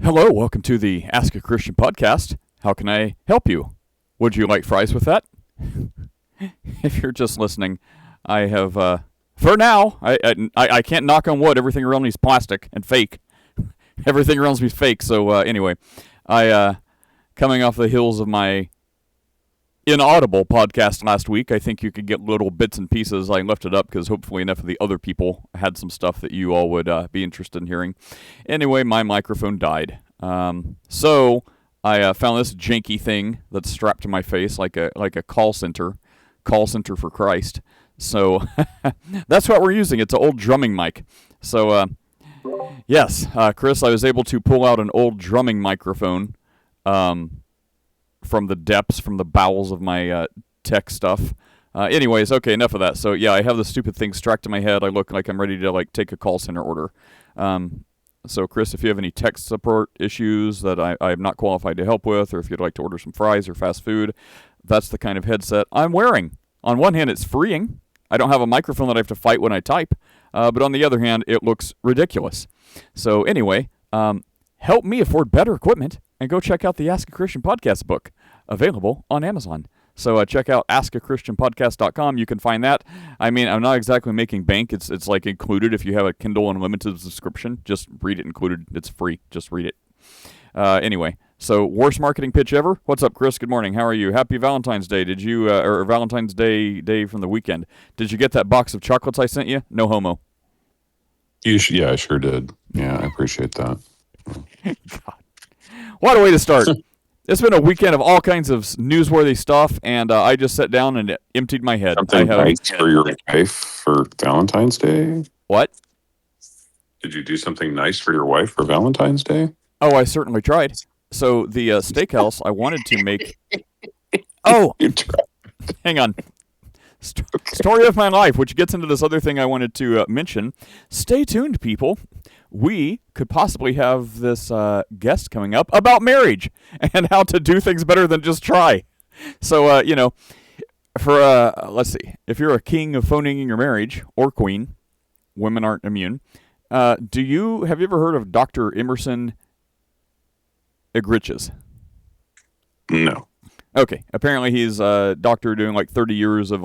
Hello, welcome to the Ask a Christian podcast. How can I help you? Would you like fries with that? If you're just listening, I have, for now, I can't knock on wood. Everything around me is plastic and fake. Everything around me is fake. So anyway, coming off the heels of my inaudible podcast last week, I think you could get little bits and pieces. I left it up because hopefully enough of the other people had some stuff that you all would be interested in hearing. Anyway, my microphone died. So I found this janky thing that's strapped to my face like a call center for Christ. So that's what we're using. It's an old drumming mic. So yes, Chris, I was able to pull out an old drumming microphone from the depths, from the bowels of my tech stuff. Anyways, okay, enough of that. So yeah, I have this stupid thing strapped to my head. I look like I'm ready to take a call center order. So Chris, if you have any tech support issues that I'm not qualified to help with, or if you'd like to order some fries or fast food, that's the kind of headset I'm wearing. On one hand, it's freeing. I don't have a microphone that I have to fight when I type. But on the other hand, it looks ridiculous. So anyway, help me afford better equipment and go check out the Ask a Christian Podcast book, available on Amazon. So check out askachristianpodcast.com. You can find that. I mean, I'm not exactly making bank. It's like included if you have a Kindle Unlimited subscription. Just read it included. It's free. Just read it. Anyway, so worst marketing pitch ever. What's up, Chris? Good morning. How are you? Happy Valentine's Day. Did you, or Valentine's Day from the weekend? Did you get that box of chocolates I sent you? No homo. Yeah, I sure did. Yeah, I appreciate that. God. What a way to start. It's been a weekend of all kinds of newsworthy stuff, and I just sat down and emptied my head. Something nice for your wife for Valentine's Day? What? Did you do something nice for your wife for Valentine's Day? Oh, I certainly tried. So the steakhouse I wanted to make... Oh! You tried. Hang on. Story of my life, which gets into this other thing I wanted to mention. Stay tuned, people. We could possibly have this guest coming up about marriage and how to do things better than just try. So, for, let's see, if you're a king of phoning in your marriage, or queen, women aren't immune, have you ever heard of Dr. Emerson Egriches? No. Okay, apparently he's a doctor doing 30 years of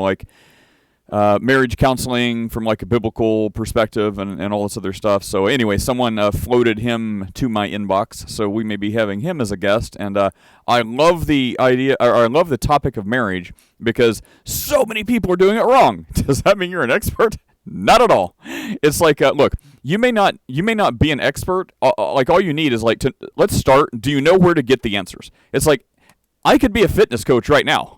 marriage counseling from a biblical perspective and all this other stuff. So anyway, someone floated him to my inbox, so we may be having him as a guest. And I love the idea, or I love the topic of marriage because so many people are doing it wrong. Does that mean you're an expert? Not at all. It's look, you may not be an expert. All you need is let's start. Do you know where to get the answers? It's I could be a fitness coach right now.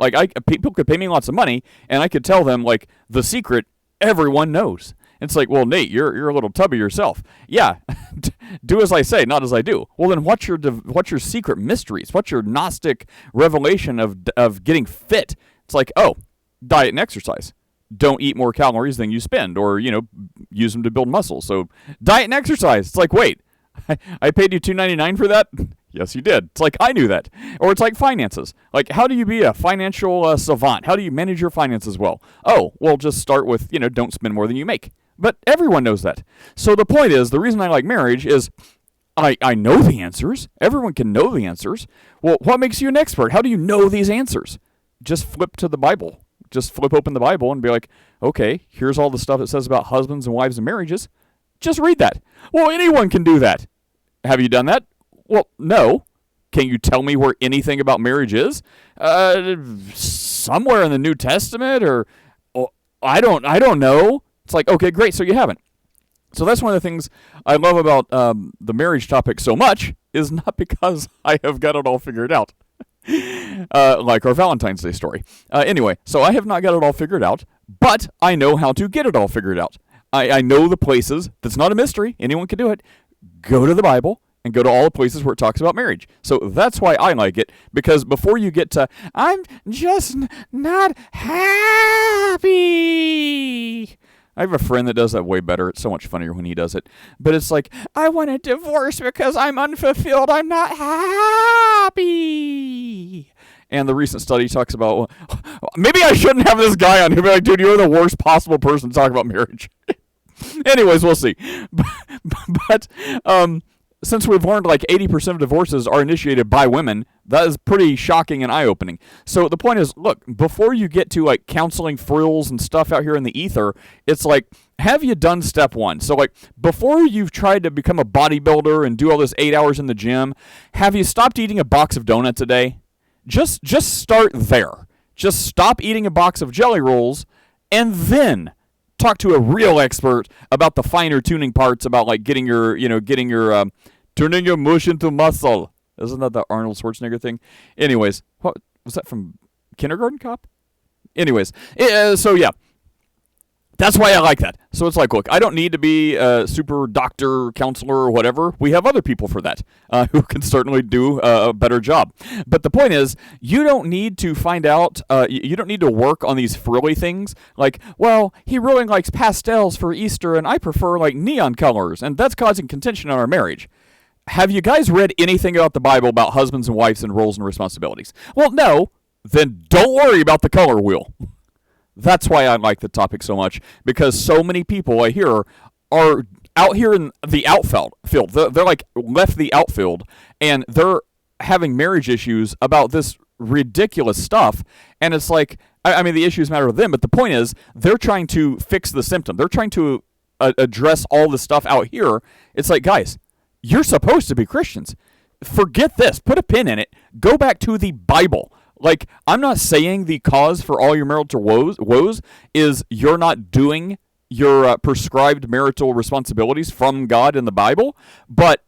People could pay me lots of money, and I could tell them, the secret everyone knows. It's well, Nate, you're a little tubby yourself. Yeah, do as I say, not as I do. Well, then what's your secret mysteries? What's your Gnostic revelation of getting fit? It's oh, diet and exercise. Don't eat more calories than you spend, or, use them to build muscle. So diet and exercise. It's wait, I paid you $2.99 for that? Yes, you did. It's I knew that. Or it's finances. How do you be a financial savant? How do you manage your finances well? Oh, well, just start with, don't spend more than you make. But everyone knows that. So the point is, the reason I like marriage is I know the answers. Everyone can know the answers. Well, what makes you an expert? How do you know these answers? Just flip to the Bible. Just flip open the Bible and be okay, here's all the stuff it says about husbands and wives and marriages. Just read that. Well, anyone can do that. Have you done that? Well, no. Can you tell me where anything about marriage is? Somewhere in the New Testament, or I don't know. It's okay, great. So you haven't. So that's one of the things I love about the marriage topic so much, is not because I have got it all figured out. Like our Valentine's Day story. Anyway, so I have not got it all figured out, but I know how to get it all figured out. I know the places. That's not a mystery. Anyone can do it. Go to the Bible and go to all the places where it talks about marriage. So that's why I like it, because before you get to, I'm just not happy. I have a friend that does that way better. It's so much funnier when he does it. But it's I want a divorce because I'm unfulfilled. I'm not happy. And the recent study talks about, well, maybe I shouldn't have this guy on here. Be dude, you're the worst possible person to talk about marriage. Anyways, we'll see. But since we've learned like 80% of divorces are initiated by women, that is pretty shocking and eye-opening. So the point is, look, before you get to like counseling frills and stuff out here in the ether, it's like, have you done step one? So like, before you've tried to become a bodybuilder and do all this 8 hours in the gym, have you stopped eating a box of donuts a day? Just start there. Just stop eating a box of jelly rolls, and then talk to a real expert about the finer tuning parts, about like turning your mush into muscle. Isn't that the Arnold Schwarzenegger thing? Anyways, what was that from Kindergarten Cop? Anyways, so yeah. That's why I like that. So it's like, look, I don't need to be a super doctor, counselor, or whatever. We have other people for that who can certainly do a better job. But the point is, you don't need to find out, you don't need to work on these frilly things. Like, well, he really likes pastels for Easter, and I prefer like neon colors, and that's causing contention in our marriage. Have you guys read anything about the Bible about husbands and wives and roles and responsibilities? Well, no. Then don't worry about the color wheel. That's why I like the topic so much, because so many people I hear are out here in the outfield. They're like left the outfield, and they're having marriage issues about this ridiculous stuff. And it's like, I mean, the issues matter to them, but the point is, they're trying to fix the symptom. They're trying to address all the stuff out here. It's like, guys, you're supposed to be Christians. Forget this. Put a pin in it. Go back to the Bible. Like, I'm not saying the cause for all your marital woes is you're not doing your prescribed marital responsibilities from God in the Bible, but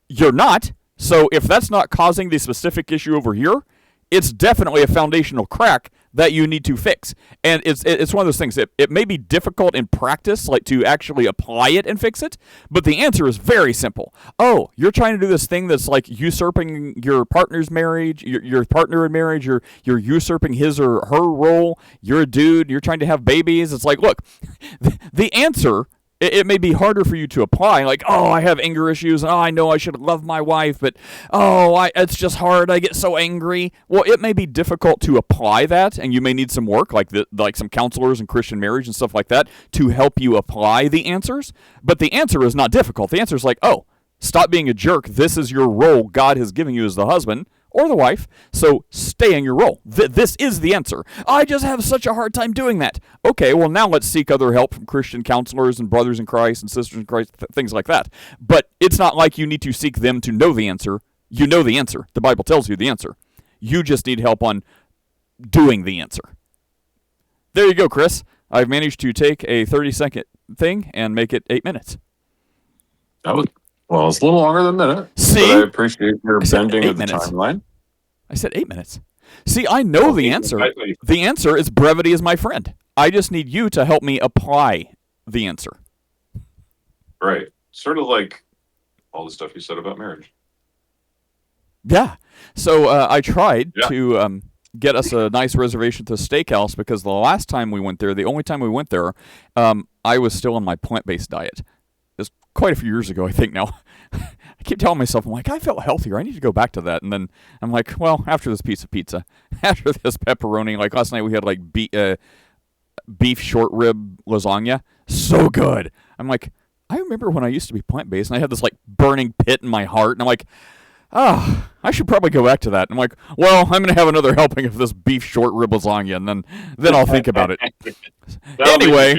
you're not. So if that's not causing the specific issue over here, it's definitely a foundational crack that you need to fix. And it's one of those things. It may be difficult in practice, like to actually apply it and fix it, but the answer is very simple. Oh, you're trying to do this thing that's like usurping your partner's marriage, your partner in marriage, you're usurping his or her role, you're a dude, you're trying to have babies. It's like, look, the answer, it may be harder for you to apply, like, oh, I have anger issues, and oh, I know I should love my wife, but it's just hard, I get so angry. Well, it may be difficult to apply that, and you may need some work, like some counselors and Christian marriage and stuff like that, to help you apply the answers. But the answer is not difficult. The answer is like, oh, stop being a jerk. This is your role God has given you as the husband or the wife, so stay in your role. This is the answer. I just have such a hard time doing that. Okay, well, now let's seek other help from Christian counselors and brothers in Christ and sisters in Christ, things like that. But it's not like you need to seek them to know the answer. You know the answer. The Bible tells you the answer. You just need help on doing the answer. There you go, Chris. I've managed to take a 30-second thing and make it 8 minutes. Well, it's a little longer than a minute. See? But I appreciate your bending of the timeline. I said 8 minutes. See, I know the answer. The answer is brevity is my friend. I just need you to help me apply the answer. Right. Sort of like all the stuff you said about marriage. Yeah. So I tried to get us a nice reservation to a steakhouse, because the last time we went there, the only time we went there, I was still on my plant-based diet. It's quite a few years ago, I think now. I keep telling myself, I'm like, I felt healthier. I need to go back to that. And then I'm like, well, after this piece of pizza, after this pepperoni, like last night we had like beef short rib lasagna. So good. I'm like, I remember when I used to be plant-based and I had this like burning pit in my heart. And I'm like, I should probably go back to that. And I'm like, well, I'm going to have another helping of this beef short rib lasagna, and then I'll think about it. Anyway,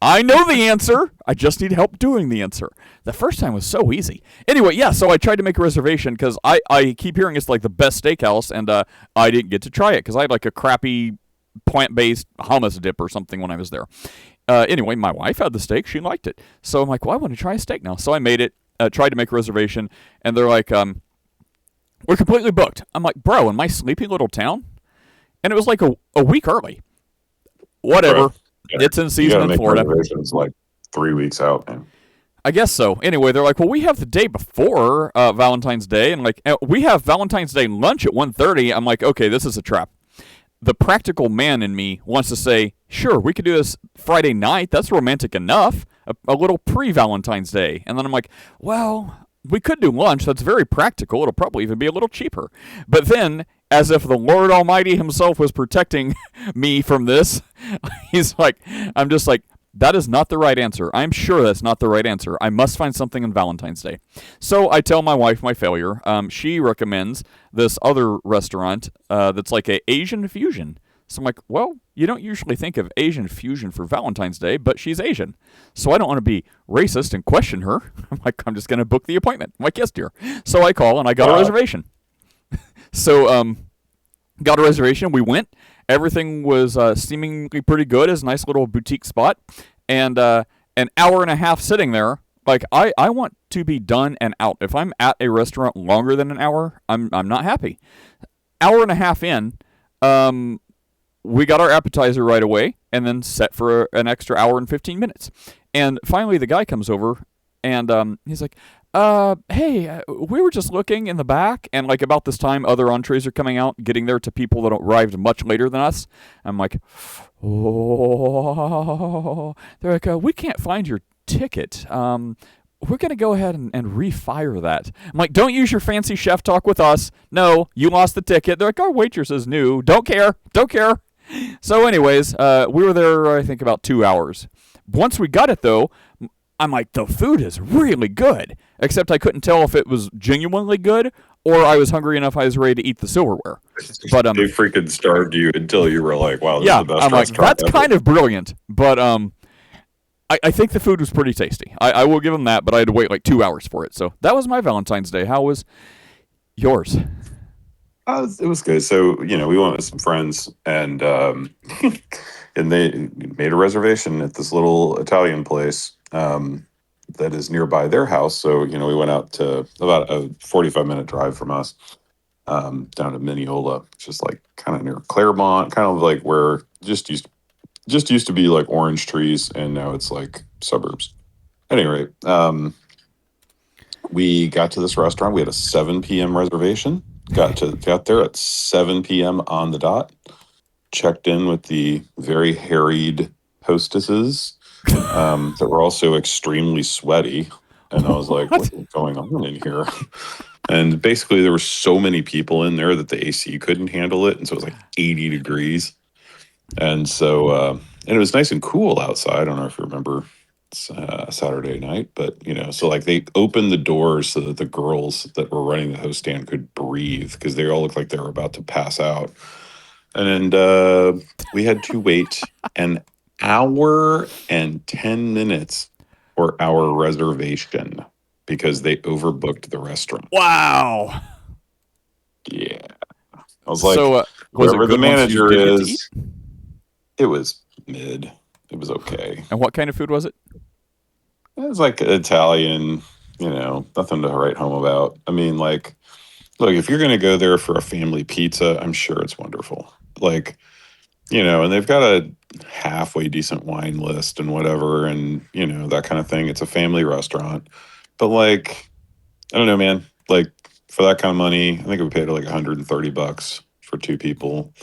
I know the answer. I just need help doing the answer. The first time was so easy. Anyway, yeah, so I tried to make a reservation because I keep hearing it's like the best steakhouse, and I didn't get to try it because I had like a crappy plant-based hummus dip or something when I was there. Anyway, my wife had the steak. She liked it. So I'm like, well, I want to try a steak now. So I made it, tried to make a reservation, and they're like, we're completely booked. I'm like, bro, in my sleepy little town? And it was like a week early. Whatever. Yeah. It's in season in Florida. Reservations like 3 weeks out, man. I guess so. Anyway, they're like, well, we have the day before Valentine's Day, and like we have Valentine's Day lunch at 1:30. I'm like, okay, this is a trap. The practical man in me wants to say, sure, we could do this Friday night. That's romantic enough. A little pre-Valentine's Day. And then I'm like, well, we could do lunch. That's very practical. It'll probably even be a little cheaper. But then, as if the Lord Almighty himself was protecting me from this, he's like, I'm just like, That is not the right answer. I'm sure that's not the right answer. I must find something on Valentine's Day. So I tell my wife my failure. She recommends this other restaurant that's like a Asian fusion. So I'm like, well, you don't usually think of Asian fusion for Valentine's Day, but she's Asian. So I don't want to be racist and question her. I'm like, I'm just going to book the appointment. I'm like, yes, dear. So I call and I got a reservation. So got a reservation. We went. Everything was seemingly pretty good. It's a nice little boutique spot. And an hour and a half sitting there, like, I want to be done and out. If I'm at a restaurant longer than an hour, I'm not happy. Hour and a half in, we got our appetizer right away and then set for an extra hour and 15 minutes. And finally the guy comes over and he's like, hey, we were just looking in the back, and like about this time, other entrees are coming out, getting there to people that arrived much later than us. I'm like, oh, they're like, we can't find your ticket. We're going to go ahead and refire that. I'm like, don't use your fancy chef talk with us. No, you lost the ticket. They're like, our waitress is new. Don't care. So anyways, we were there, I think, about 2 hours. Once we got it, though, I'm like, the food is really good, except I couldn't tell if it was genuinely good or I was hungry enough I was ready to eat the silverware. But they freaking starved you until you were like, wow, this is the best I'm like, restaurant that's ever. kind of brilliant. But I think the food was pretty tasty. I will give them that, but I had to wait like 2 hours for it. So that was my Valentine's Day. How was yours? It was good. So, we went with some friends and and they made a reservation at this little Italian place that is nearby their house. So, we went out to about a 45-minute drive from us down to Mineola, just like kind of near Claremont, kind of like where just used to be like orange trees, and now it's like suburbs. At any rate, we got to this restaurant. We had a 7 p.m. reservation. Got there at 7 p.m. on the dot. Checked in with the very harried hostesses that were also extremely sweaty. And I was like, what's going on in here? And basically there were so many people in there that the AC couldn't handle it. And so it was like 80 degrees. And so, and it was nice and cool outside. I don't know if you remember Saturday night, but so like they opened the doors so that the girls that were running the host stand could breathe because they all looked like they were about to pass out. And we had to wait an hour and 10 minutes for our reservation because they overbooked the restaurant. Wow. Yeah. I was like, so, was whoever it good the manager is, it was mid. It was okay. And what kind of food was it? It was like Italian, nothing to write home about. I mean, like, look, if you're going to go there for a family pizza, I'm sure it's wonderful. Like, and they've got a halfway decent wine list and whatever, and, that kind of thing. It's a family restaurant. But, like, I don't know, man. Like, for that kind of money, I think we paid like $130 for 2 people.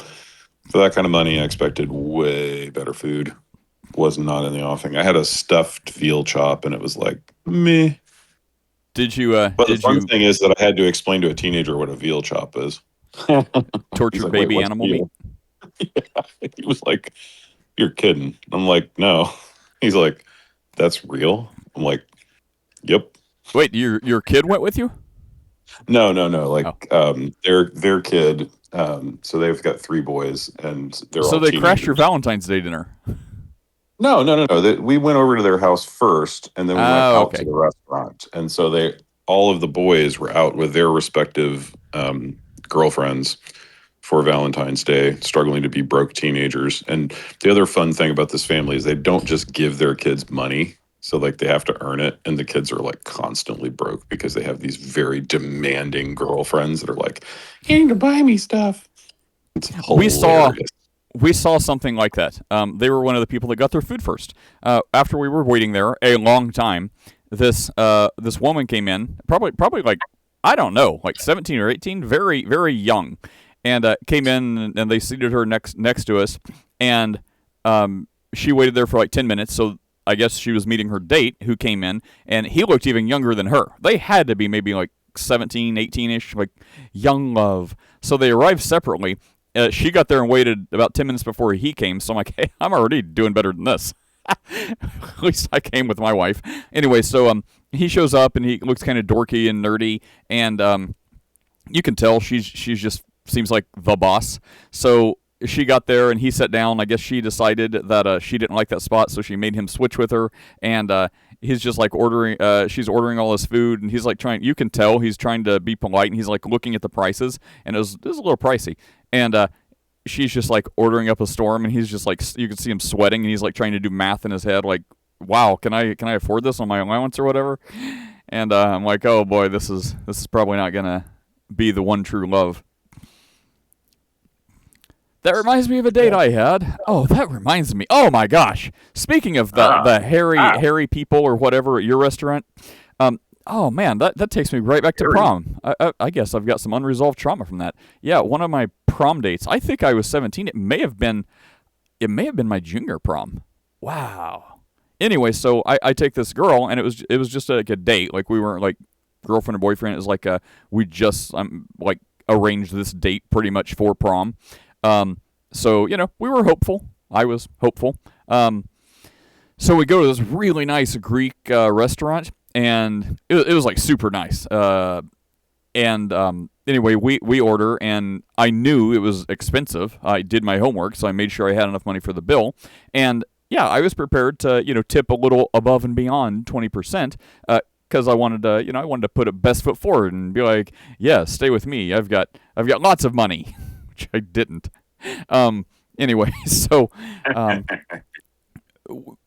For that kind of money, I expected way better food. Was not in the offing. I had a stuffed veal chop, and it was like meh. Did you? But the fun thing is that I had to explain to a teenager what a veal chop is. Tortured like, baby animal meat. Yeah, he was like, "You're kidding." I'm like, "No." He's like, "That's real." I'm like, "Yep." Wait, your kid went with you? No. Like, their kid. So they've got 3 boys, and they're all they teenagers. crashed your Valentine's Day dinner. No. We went over to their house first, and then we went out to the restaurant. And so all of the boys were out with their respective girlfriends for Valentine's Day, struggling to be broke teenagers. And the other fun thing about this family is they don't just give their kids money. So like they have to earn it. And the kids are like constantly broke because they have these very demanding girlfriends that are like, you need to buy me stuff. It's hilarious. We saw something like that. They were one of the people that got their food first. After we were waiting there a long time, this woman came in, probably like, I don't know, like 17 or 18, very, very young, and came in and they seated her next to us, and she waited there for like 10 minutes. So I guess she was meeting her date who came in, and he looked even younger than her. They had to be maybe like 17, 18-ish, like young love. So they arrived separately. She got there and waited about 10 minutes before he came. So I'm like, hey, I'm already doing better than this. At least I came with my wife. Anyway, so he shows up and he looks kind of dorky and nerdy, and you can tell she's just seems like the boss. So she got there and he sat down. I guess she decided that she didn't like that spot, so she made him switch with her. And he's just like ordering. She's ordering all his food, and he's like trying. You can tell he's trying to be polite, and he's like looking at the prices, and it was a little pricey. And she's just like ordering up a storm, and he's just like, you can see him sweating, and he's like trying to do math in his head, like, wow, can I afford this on my allowance or whatever? And I'm like, oh boy, this is probably not gonna be the one true love. That reminds me of a date I had. Oh, that reminds me. Oh my gosh! Speaking of the hairy people or whatever at your restaurant, oh man, that takes me right back to prom. I guess I've got some unresolved trauma from that. Yeah, one of my prom dates. I think I was 17. It may have been my junior prom. Wow. Anyway, so I take this girl, and it was just like a date. Like we weren't like girlfriend or boyfriend. It was like we just like arranged this date pretty much for prom. So we were hopeful. I was hopeful. So we go to this really nice Greek restaurant, and it was like super nice. Anyway, we order, and I knew it was expensive. I did my homework, so I made sure I had enough money for the bill. And yeah, I was prepared to tip a little above and beyond 20%. Because I wanted to put a best foot forward and be like, yeah, stay with me. I've got lots of money, which I didn't. Anyway, so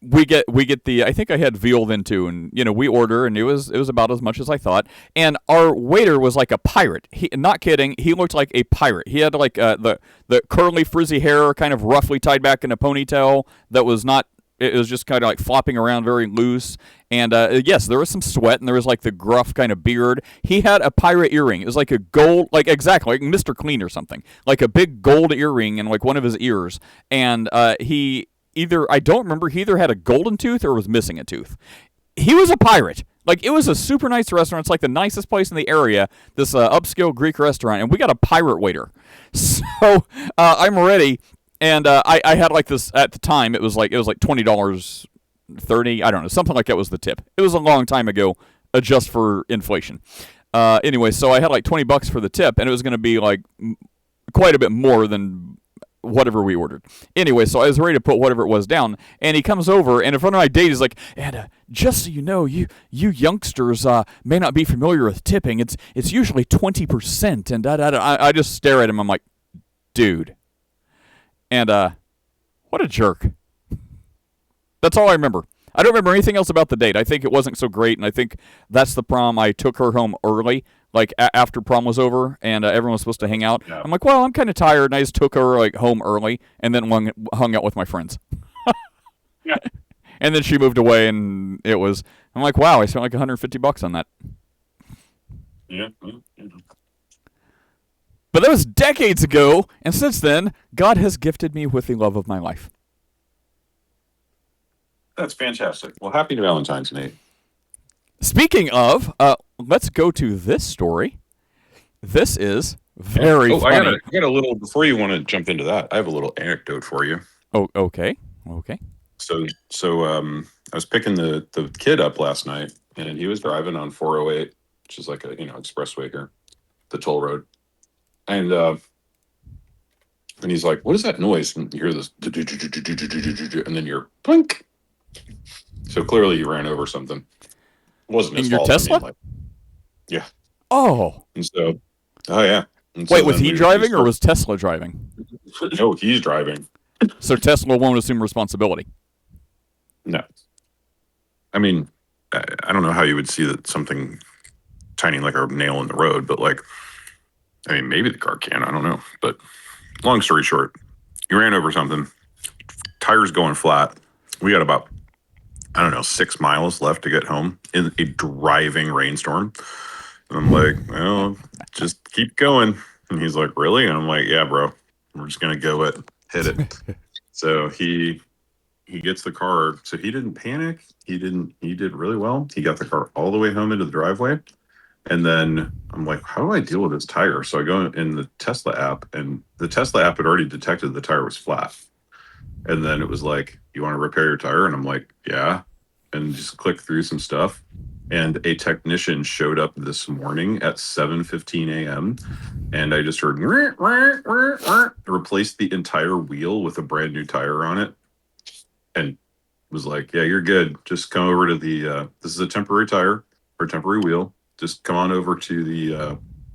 we get the. I think I had veal then too, and we order, and it was about as much as I thought. And our waiter was like a pirate. He, not kidding, he looked like a pirate. He had like the curly frizzy hair, kind of roughly tied back in a ponytail that was not. It was just kind of like flopping around very loose. And yes, there was some sweat, and there was like the gruff kind of beard. He had a pirate earring. It was like a gold, like exactly like Mr. Clean or something, like a big gold earring in like one of his ears. And he I don't remember, he either had a golden tooth or was missing a tooth. He was a pirate. Like, it was a super nice restaurant. It's like the nicest place in the area, this upscale Greek restaurant, and we got a pirate waiter. So I'm ready. And I had like this at the time. It was like $20, $30, I don't know, something like that was the tip. It was a long time ago, adjust for inflation. Anyway, so I had like $20 for the tip, and it was going to be like quite a bit more than whatever we ordered. Anyway, so I was ready to put whatever it was down, and he comes over, and in front of my date, he's like, and just so you know, you youngsters may not be familiar with tipping. It's usually 20%, and I just stare at him. I'm like, dude. And what a jerk. That's all I remember. I don't remember anything else about the date. I think it wasn't so great, and I think that's the prom. I took her home early, like after prom was over, and everyone was supposed to hang out. Yeah. I'm like, well, I'm kind of tired, and I just took her like home early, and then hung out with my friends. Yeah. And then she moved away, and I'm like, wow, I spent like $150 on that. Yeah. But that was decades ago, and since then, God has gifted me with the love of my life. That's fantastic. Well, happy Valentine's, Nate. Speaking of, let's go to this story. This is very funny. I got a little, before you want to jump into that, I have a little anecdote for you. Oh, okay. So I was picking the kid up last night, and he was driving on 408, which is like a expressway here, the toll road. And he's like, what is that noise? And you hear this, and then you're blink. So clearly you ran over something. It wasn't his fault. In your Tesla? I mean, yeah. Oh. And so, oh yeah. And wait, was he driving or was Tesla driving? No, he's driving. So Tesla won't assume responsibility? No. I mean, I don't know how you would see that something tiny like a nail in the road, but like, I mean, maybe the car can. I don't know. But long story short, you ran over something. Tires going flat. We got about, 6 miles left to get home in a driving rainstorm. And I'm like, well, just keep going. And he's like, really? And I'm like, yeah, bro. We're just going to go hit it. So he gets the car. So he didn't panic. He did really well. He got the car all the way home into the driveway. And then I'm like, how do I deal with this tire? So I go in the Tesla app, and the Tesla app had already detected the tire was flat. And then it was like, you want to repair your tire? And I'm like, yeah. And just click through some stuff. And a technician showed up this morning at 7:15 a.m. And I just heard replaced the entire wheel with a brand new tire on it. And was like, yeah, you're good. Just come over to the this is a temporary tire or temporary wheel. Just come on over to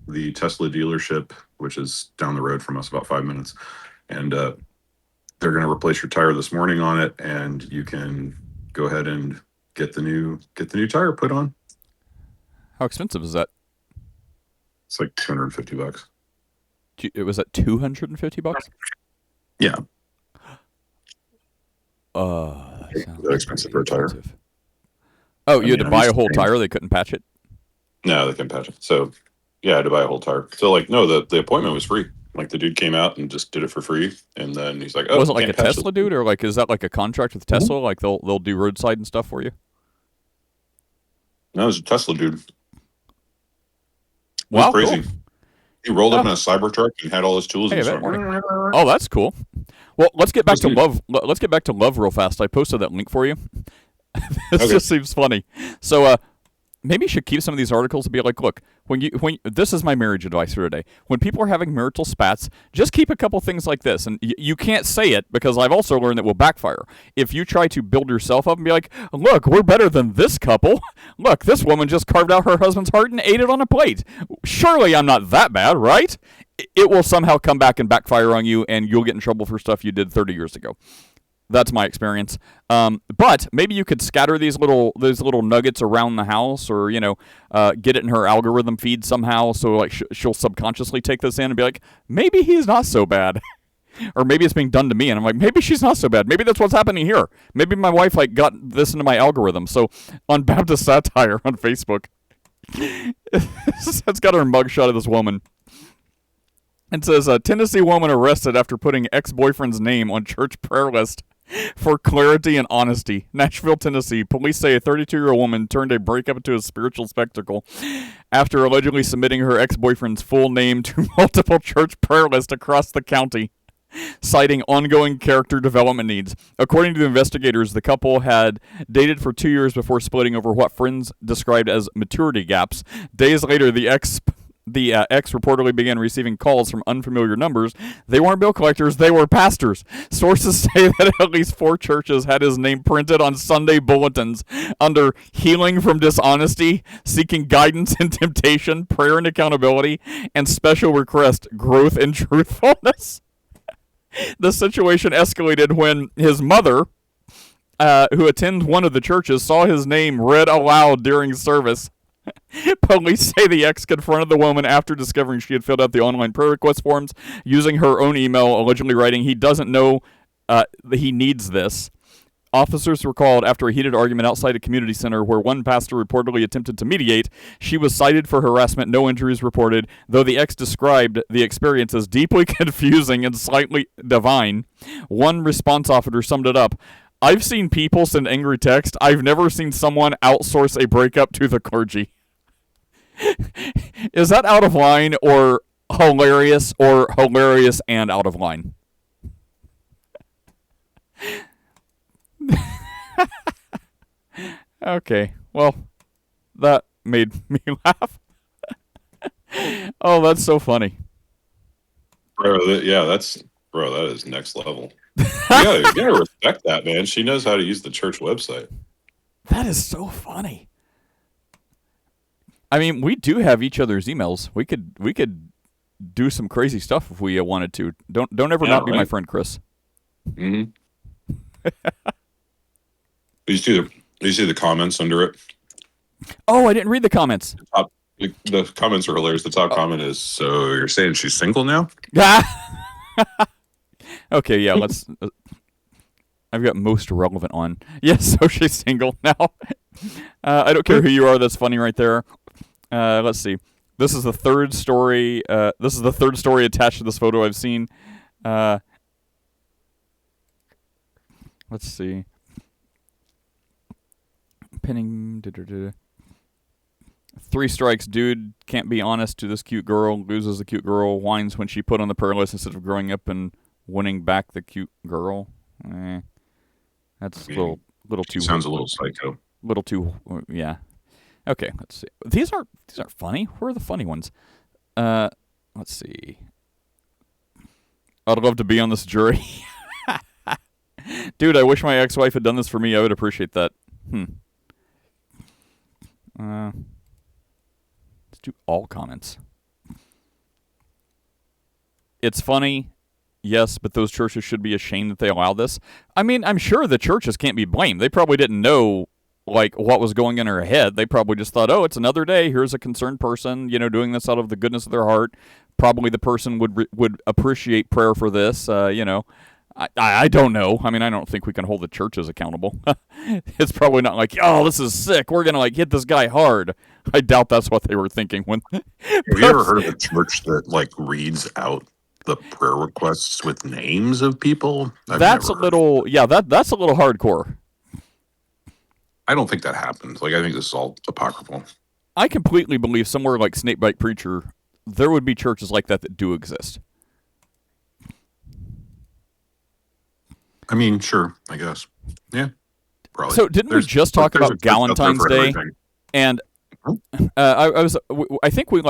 the Tesla dealership, which is down the road from us about 5 minutes. And they're going to replace your tire this morning on it, and you can go ahead and get the new tire put on. How expensive is that? It's like $250. It was at $250? Yeah. Sounds That expensive for a tire. Oh, you had to buy a whole tire? They couldn't patch it? No, they couldn't patch it. So, yeah, I had to buy a whole tire. So, like, no, the appointment was free. Like, the dude came out and just did it for free, and then he's like, "Oh, was it like a Tesla dude, or like is that like a contract with Tesla? Like they'll do roadside and stuff for you?" No, it was a Tesla dude. Wow, crazy. Cool. He rolled up in a Cybertruck and had all his tools. Oh, that's cool. Well, let's get back to love. Let's get back to love real fast. I posted that link for you. This just seems funny. So, maybe you should keep some of these articles and be like, look, when this is my marriage advice for today. When people are having marital spats, just keep a couple things like this. And you can't say it because I've also learned that will backfire. If you try to build yourself up and be like, look, we're better than this couple. Look, this woman just carved out her husband's heart and ate it on a plate. Surely I'm not that bad, right? It will somehow come back and backfire on you, and you'll get in trouble for stuff you did 30 years ago. That's my experience. But maybe you could scatter these little nuggets around the house, or get it in her algorithm feed somehow, so like she'll subconsciously take this in and be like, maybe he's not so bad, or maybe it's being done to me, and I'm like, maybe she's not so bad. Maybe that's what's happening here. Maybe my wife like got this into my algorithm. So on Baptist Satire on Facebook, it's got her mugshot of this woman. It says, Tennessee woman arrested after putting ex-boyfriend's name on church prayer list for clarity and honesty. Nashville, Tennessee. Police say a 32-year-old woman turned a breakup into a spiritual spectacle after allegedly submitting her ex-boyfriend's full name to multiple church prayer lists across the county, citing ongoing character development needs. According to the investigators, the couple had dated for 2 years before splitting over what friends described as maturity gaps. Days later, the ex reportedly began receiving calls from unfamiliar numbers. They weren't bill collectors, they were pastors. Sources say that at least 4 churches had his name printed on Sunday bulletins under healing from dishonesty, seeking guidance and temptation, prayer and accountability, and special request, growth and truthfulness. The situation escalated when his mother, who attends one of the churches, saw his name read aloud during service. Police say the ex confronted the woman after discovering she had filled out the online prayer request forms using her own email, allegedly writing, he doesn't know that he needs this. Officers were called after a heated argument outside a community center where one pastor reportedly attempted to mediate. She was cited for harassment, no injuries reported, though the ex described the experience as deeply confusing and slightly divine. One response officer summed it up. I've seen people send angry text. I've never seen someone outsource a breakup to the clergy. Is that out of line or hilarious and out of line? Okay, well, that made me laugh. Oh, that's so funny. Bro, that is next level. You gotta respect that, man. She knows how to use the church website. That is so funny. I mean, we do have each other's emails. We could do some crazy stuff if we wanted to. Don't ever not be my friend, Chris. Mm-hmm. You see the comments under it? Oh, I didn't read the comments. The comments are hilarious. The top comment is, so you're saying she's single now? Okay, yeah, let's... I've got most relevant on. Yes, so she's single now. I don't care who you are. That's funny right there. Let's see. This is the third story. This is the third story attached to this photo I've seen. Let's see. Pinning. 3 strikes. Dude can't be honest to this cute girl. Loses the cute girl. Whines when she put on the prayer list instead of growing up and winning back the cute girl. That's a little too. Sounds a little psycho. Little too, yeah. Okay, let's see. These aren't funny. Where are the funny ones? Let's see. I'd love to be on this jury. Dude, I wish my ex-wife had done this for me. I would appreciate that. Let's do all comments. It's funny, yes, but those churches should be ashamed that they allowed this. I mean, I'm sure the churches can't be blamed. They probably didn't know like what was going in her head. They probably just thought, oh, it's another day. Here's a concerned person, doing this out of the goodness of their heart. Probably the person would appreciate prayer for this. I don't know. I mean, I don't think we can hold the churches accountable. It's probably not like, oh, this is sick. We're gonna hit this guy hard. I doubt that's what they were thinking when. Have you ever heard of a church that reads out the prayer requests with names of people? That's a little hardcore. I don't think that happens. I think this is all apocryphal. I completely believe somewhere like Snakebite Preacher, there would be churches like that do exist. I mean, sure, I guess. Yeah, probably. So didn't we just talk about Valentine's Day? And I think we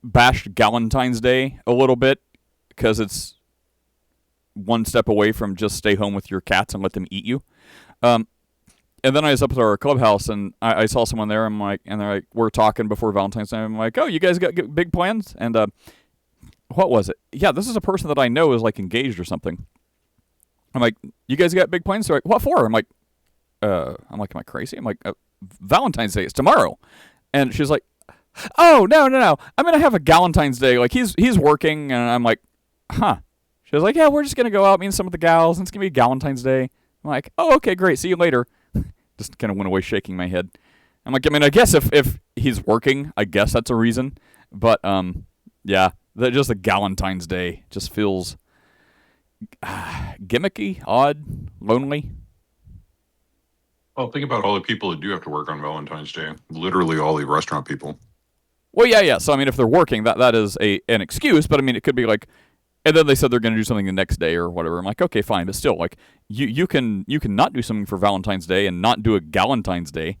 bashed Valentine's Day a little bit because it's one step away from just stay home with your cats and let them eat you. And then I was up at our clubhouse and I saw someone there. And they're like, we're talking before Valentine's Day. I'm like, oh, you guys got big plans? And what was it? Yeah, this is a person that I know is engaged or something. I'm like, you guys got big plans? They're like, what for? I'm like, am I crazy? I'm like, Valentine's Day is tomorrow. And she's like, oh, no. I'm going to have a Galentine's Day. He's working. And I'm like, huh. She was like, yeah, we're just going to go out, meet some of the gals, and it's going to be Galentine's Day. I'm like, oh, okay, great. See you later. Just kind of went away shaking my head. I'm like, I mean, I guess if he's working, I guess that's a reason. But, yeah, just the Galentine's Day just feels gimmicky, odd, lonely. Well, think about all the people that do have to work on Valentine's Day. Literally all the restaurant people. Well, yeah. So, I mean, if they're working, that is an excuse. But, I mean, it could be and then they said they're going to do something the next day or whatever. I'm like, okay, fine. But still, you can not do something for Valentine's Day and not do a Galentine's Day.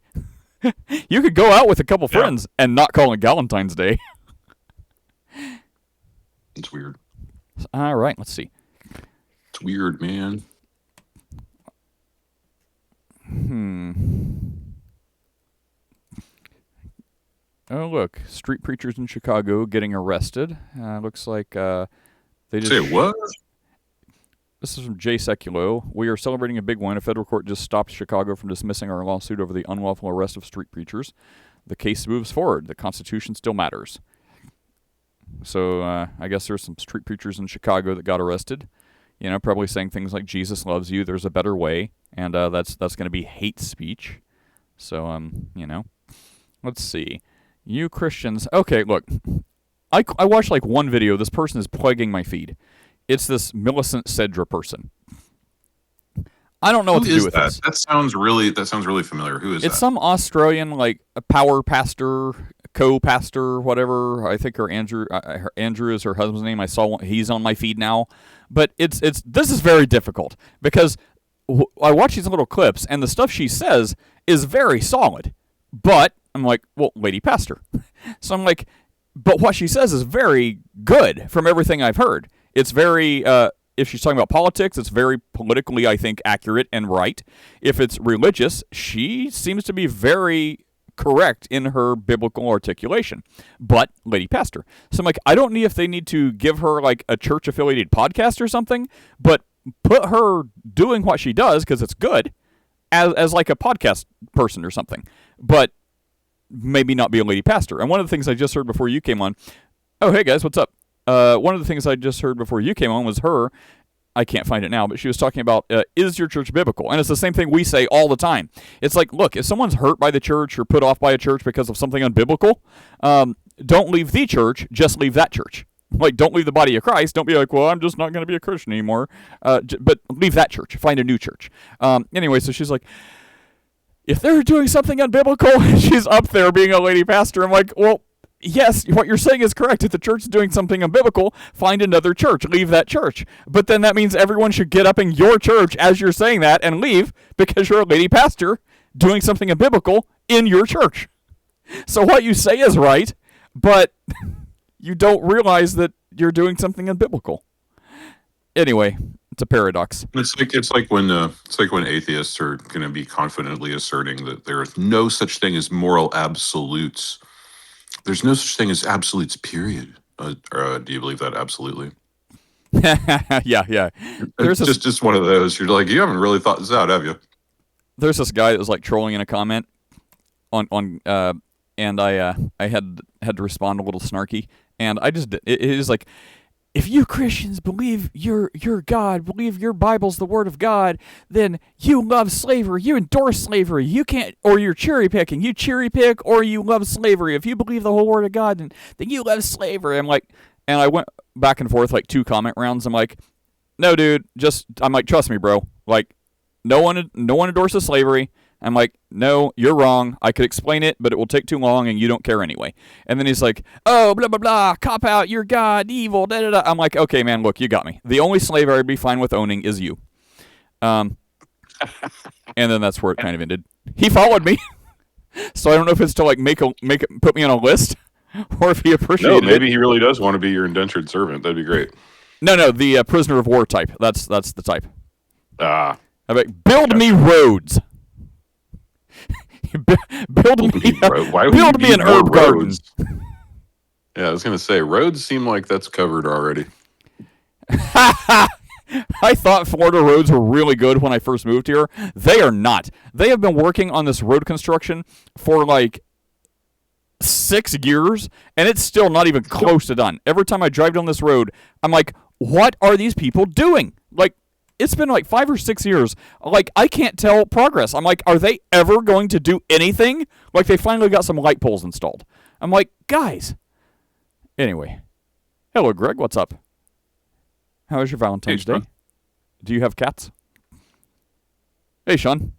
You could go out with a couple friends and not call it Galentine's Day. It's weird. All right, let's see. It's weird, man. Oh, look. Street preachers in Chicago getting arrested. Looks like they just... Say what? This is from Jay Seculo. We are celebrating a big one. A federal court just stopped Chicago from dismissing our lawsuit over the unlawful arrest of street preachers. The case moves forward. The Constitution still matters. So I guess there's some street preachers in Chicago that got arrested. Probably saying things like Jesus loves you, there's a better way, and that's going to be hate speech. So let's see. You Christians, okay, look, I watched one video. This person is plaguing my feed. It's this Millicent Cedra person. I don't know what to do with this. That sounds really familiar. Who is that? It's some Australian a power pastor, co-pastor, whatever. I think Andrew is her husband's name. I saw he's on my feed now. But this is very difficult because I watch these little clips and the stuff she says is very solid. But I'm like, well, lady pastor. So I'm like, but what she says is very good from everything I've heard. It's very, if she's talking about politics, it's very politically, I think, accurate and right. If it's religious, she seems to be very correct in her biblical articulation. But lady pastor. So I'm like, I don't know if they need to give her a church-affiliated podcast or something, but put her doing what she does, because it's good, as a podcast person or something. But maybe not be a lady pastor. And one of the things I just heard before you came on, oh, hey guys, what's up? One of the things I just heard before you came on was her, I can't find it now, but she was talking about, is your church biblical? And it's the same thing we say all the time. It's like, look, if someone's hurt by the church or put off by a church because of something unbiblical, don't leave the church, just leave that church. Don't leave the body of Christ. Don't be like, well, I'm just not going to be a Christian anymore. But leave that church. Find a new church. Anyway, so she's like, if they're doing something unbiblical, she's up there being a lady pastor. I'm like, well, yes, what you're saying is correct. If the church is doing something unbiblical, find another church. Leave that church. But then that means everyone should get up in your church as you're saying that and leave because you're a lady pastor doing something unbiblical in your church. So what you say is right, but you don't realize that you're doing something unbiblical. Anyway, it's a paradox. It's like when atheists are going to be confidently asserting that there is no such thing as moral absolutes. There's no such thing as absolutes, period. Do you believe that? Absolutely. Yeah. There's It's just one of those. You're like, you haven't really thought this out, have you? There's this guy that was like trolling in a comment on and I had to respond a little snarky, and I just it is like, if you Christians believe your God, believe your Bible's the Word of God, then you love slavery, you endorse slavery, you can't, or you're cherry picking, you cherry pick, or you love slavery. If you believe the whole Word of God, then you love slavery. I'm like, and I went back and forth like 2 comment rounds. I'm like, no, dude, I'm like, trust me, bro. Like, no one endorses slavery. I'm like, no, you're wrong. I could explain it, but it will take too long, and you don't care anyway. And then he's like, oh, blah, blah, blah, cop out, you're God, evil, da, da, da. I'm like, okay, man, look, you got me. The only slave I'd be fine with owning is you. And then that's where it kind of ended. He followed me, so I don't know if it's to like put me on a list, or if he appreciated it. No, maybe he really does want to be your indentured servant. That'd be great. No, the prisoner of war type. That's the type. I'm like, build me roads. build me an herb garden. Yeah, I was going to say, roads seem like that's covered already. I thought Florida roads were really good when I first moved here. They are not. They have been working on this road construction for like 6 years, and it's still not even close to done. Every time I drive down this road, I'm like, what are these people doing? Like, it's been like 5 or 6 years. Like, I can't tell progress. I'm like, are they ever going to do anything? Like, they finally got some light poles installed. I'm like, guys. Anyway. Hello, Greg. What's up? How was your Valentine's Day? Do you have cats? Hey, Sean.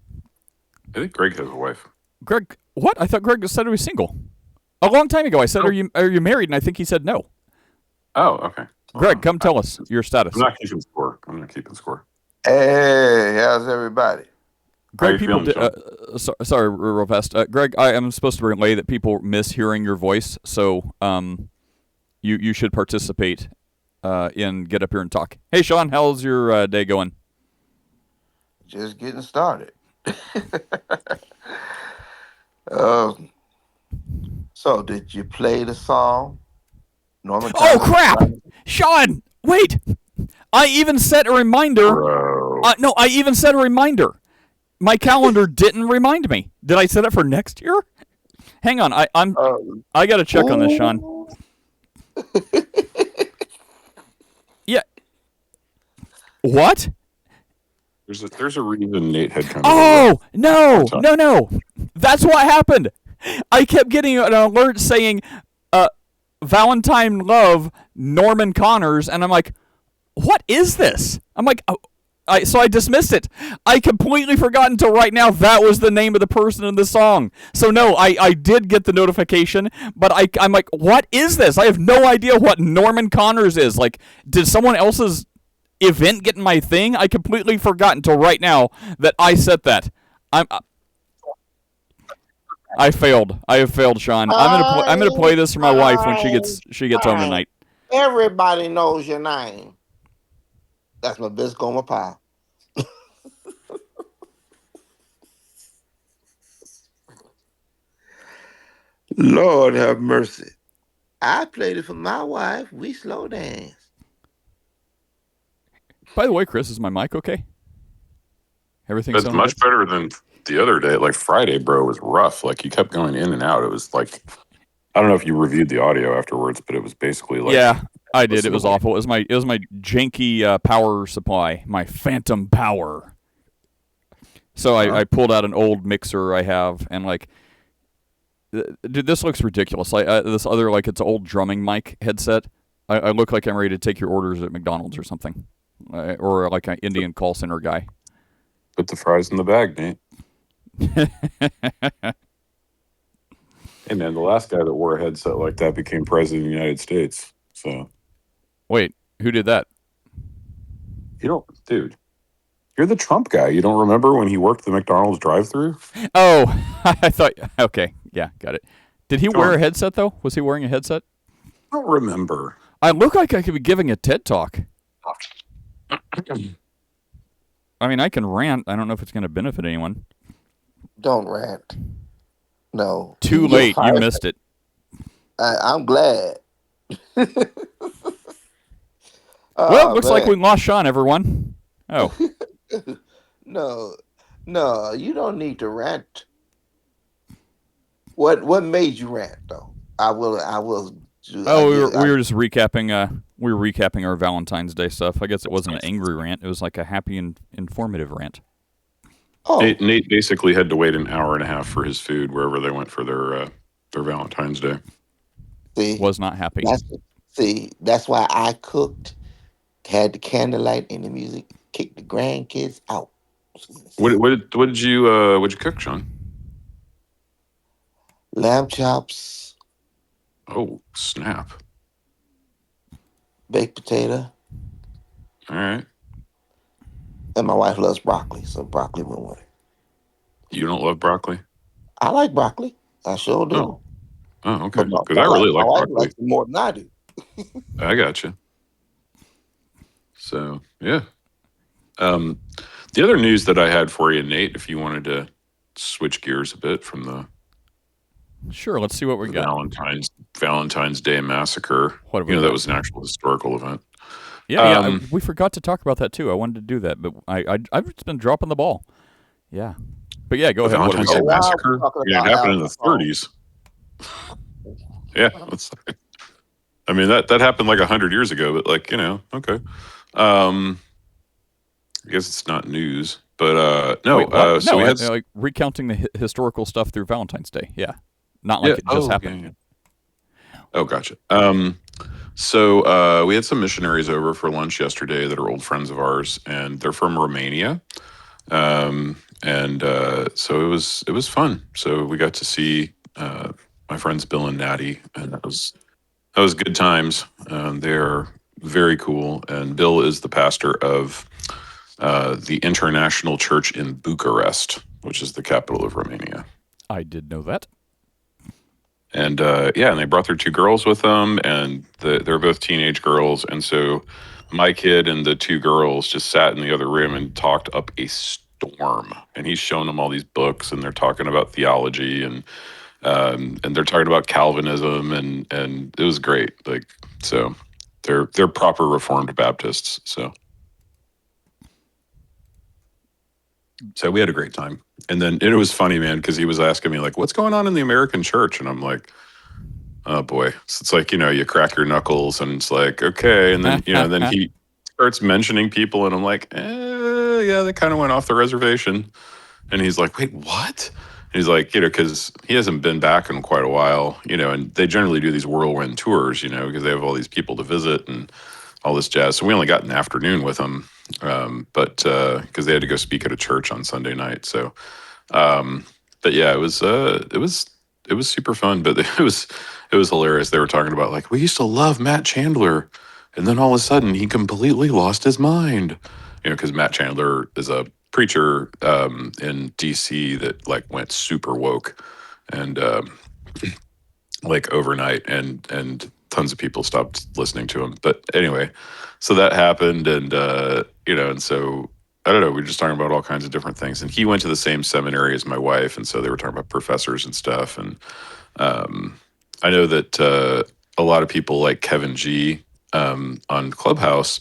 I think Greg has a wife. Greg, what? I thought Greg said he was single. A long time ago, I said, are you married? And I think he said no. Oh, okay. Greg, come tell us your status. I'm not keeping score. Hey, how's everybody? Greg, sorry, real fast. Greg, I am supposed to relay that people miss hearing your voice, so you should participate in get up here and talk. Hey, Sean, how's your day going? Just getting started. So, did you play the song? Norman. Oh, crap! Sean, wait! I even set a reminder. I even set a reminder. My calendar didn't remind me. Did I set it for next year? Hang on, I got to check on this, Sean. Yeah. What? There's a reason Nate had come. Oh, no. That's what happened. I kept getting an alert saying, Valentine love Norman Connors, and I'm like, what is this? I'm like, so I dismissed it. I completely forgot until right now that was the name of the person in the song. So no, I did get the notification, but I'm like, what is this? I have no idea what Norman Connors is. Like, did someone else's event get in my thing? I completely forgot until right now that I set that. I failed. I have failed, Sean. I'm gonna play this for my wife when she gets home tonight. Everybody knows your name. That's my Biscoma pie. Lord have mercy. I played it for my wife. We slow dance. By the way, Chris, is my mic okay? Everything's That's much better than the other day. Like Friday, bro, was rough. Like you kept going in and out. It was like, I don't know if you reviewed the audio afterwards, but it was basically like, yeah, I did. It was awful. It was my janky power supply, my phantom power. So I pulled out an old mixer I have, and like, dude, this looks ridiculous. This other, like, it's an old drumming mic headset. I look like I'm ready to take your orders at McDonald's or something, or like an Indian call center guy. Put the fries in the bag, Nate. Hey man, the last guy that wore a headset like that became president of the United States. So Wait, who did that? you don't, dude. You're the Trump guy. You don't remember when he worked the McDonald's drive-through? Oh, I thought. Okay, yeah, got it. Did he Come wear on. a headset though? Was he wearing a headset? I don't remember. I look like I could be giving a TED talk. I mean, I can rant. I don't know if it's going to benefit anyone. Don't rant. No. Too You get late. You fired. missed it. I'm glad. Well, looks like man. we lost Sean, everyone. Oh, No, you don't need to rant. What made you rant though? I will. we were just recapping. We were recapping our Valentine's Day stuff. I guess it wasn't an angry rant. It was like a happy and informative rant. Oh, Nate basically had to wait an hour and a half for his food wherever they went for their Valentine's Day. see, Was not happy. that's why I cooked, had the candlelight and the music, kicked the grandkids out. What did you cook, Sean? Lamb chops, Oh, snap. baked potato, All right. and my wife loves broccoli, so broccoli went with it. You don't love broccoli? I like broccoli. I sure do. Oh, okay. But Because I really my like wife broccoli. likes it more than I do. I got you. So, yeah. The other news that I had for you, Nate, if you wanted to switch gears a bit from the Sure. Let's see what we got. Valentine's Day massacre. What have we That got? was an actual historical event. Yeah. We forgot to talk about that too. I wanted to do that, but I've just been dropping the ball. Yeah. But yeah, go The ahead. What have we Valentine's Day got? massacre. talking It about happened in the alcohol. 30s. Yeah, I mean that happened like 100 years ago, but okay. I guess it's not news, but no. Wait, what? So No, we had like recounting the historical stuff through Valentine's Day. Yeah. Not like it just happened. Yeah. Oh, gotcha. So we had some missionaries over for lunch yesterday that are old friends of ours, and they're from Romania. So it was fun. So we got to see my friends Bill and Natty, and that was good times. They're very cool, and Bill is the pastor of the International Church in Bucharest, which is the capital of Romania. I did know that. And and they brought their two girls with them, and they're both teenage girls. And so my kid and the two girls just sat in the other room and talked up a storm. And he's showing them all these books, and they're talking about theology, and they're talking about Calvinism, and it was great. Like, so they're proper Reformed Baptists. So we had a great time. And then it was funny, man, because he was asking me, like, what's going on in the American church? And I'm like, oh boy. So it's like, you crack your knuckles and it's like, okay. And then, then he starts mentioning people and I'm like, yeah, they kind of went off the reservation. And he's like, wait, what? And he's like, because he hasn't been back in quite a while, and they generally do these whirlwind tours, because they have all these people to visit and all this jazz. So we only got an afternoon with them, but because they had to go speak at a church on Sunday night. So, but yeah, it was super fun. But it was hilarious. They were talking about like, we used to love Matt Chandler, and then all of a sudden he completely lost his mind. Because Matt Chandler is a preacher in DC that like went super woke, and like overnight, and tons of people stopped listening to him. But anyway, so that happened, and and so I don't know. We were just talking about all kinds of different things, and he went to the same seminary as my wife, and so they were talking about professors and stuff. And I know that a lot of people like Kevin G on Clubhouse,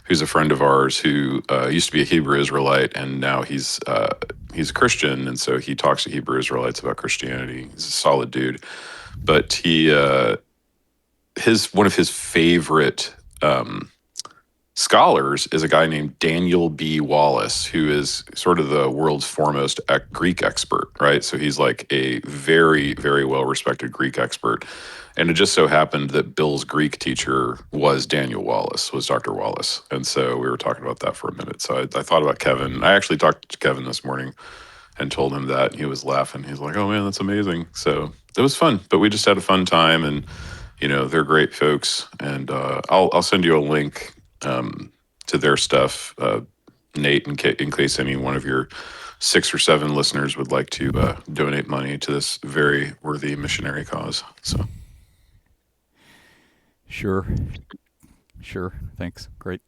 who's a friend of ours who used to be a Hebrew Israelite, and now he's a Christian, and so he talks to Hebrew Israelites about Christianity. He's a solid dude, but he one of his favorite scholars is a guy named Daniel B. Wallace, who is sort of the world's foremost Greek expert, right? So he's like a very, very well-respected Greek expert. And it just so happened that Bill's Greek teacher was Dr. Wallace. And so we were talking about that for a minute. So I thought about Kevin. I actually talked to Kevin this morning and told him that. He was laughing. He's like, "Oh man, that's amazing." So it was fun, but we just had a fun time, and they're great folks. And I'll send you a link to their stuff, Nate, in case any one of your 6 or 7 listeners would like to donate money to this very worthy missionary cause. So Sure. Thanks. Great.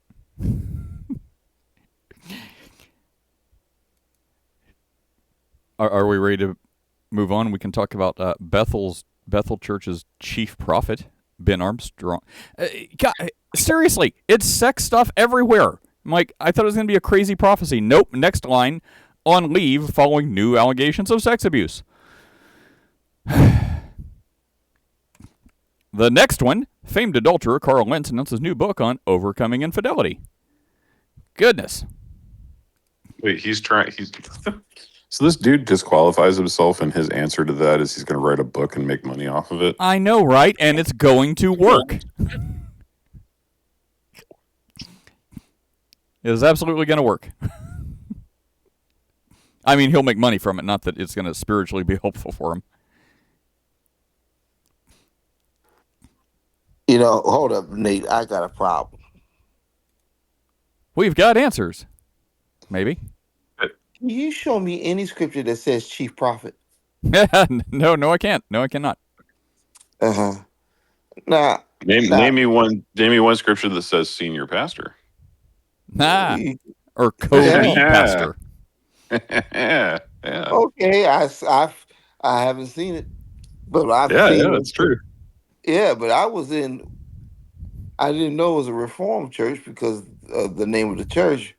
Are we ready to move on? We can talk about Bethel Church's chief prophet, Ben Armstrong. God, seriously, it's sex stuff everywhere. I'm like, I thought it was going to be a crazy prophecy. Nope. Next line: on leave following new allegations of sex abuse. The next one: famed adulterer Carl Lentz announces new book on overcoming infidelity. Goodness. wait, he's so this dude disqualifies himself, and his answer to that is he's going to write a book and make money off of it. I know, right? And it's going to work. It is absolutely going to work. I mean, he'll make money from it, not that it's going to spiritually be helpful for him. Hold up, Nate. I got a problem. We've got answers. Maybe. Can you show me any scripture that says chief prophet? No, I can't. No, I cannot. Uh-huh. Now, Name me one scripture that says senior pastor. Nah. Or co-lead pastor. Yeah. okay, I haven't seen it, but I've seen it. That's true. Yeah, but I didn't know it was a Reformed church because of the name of the church.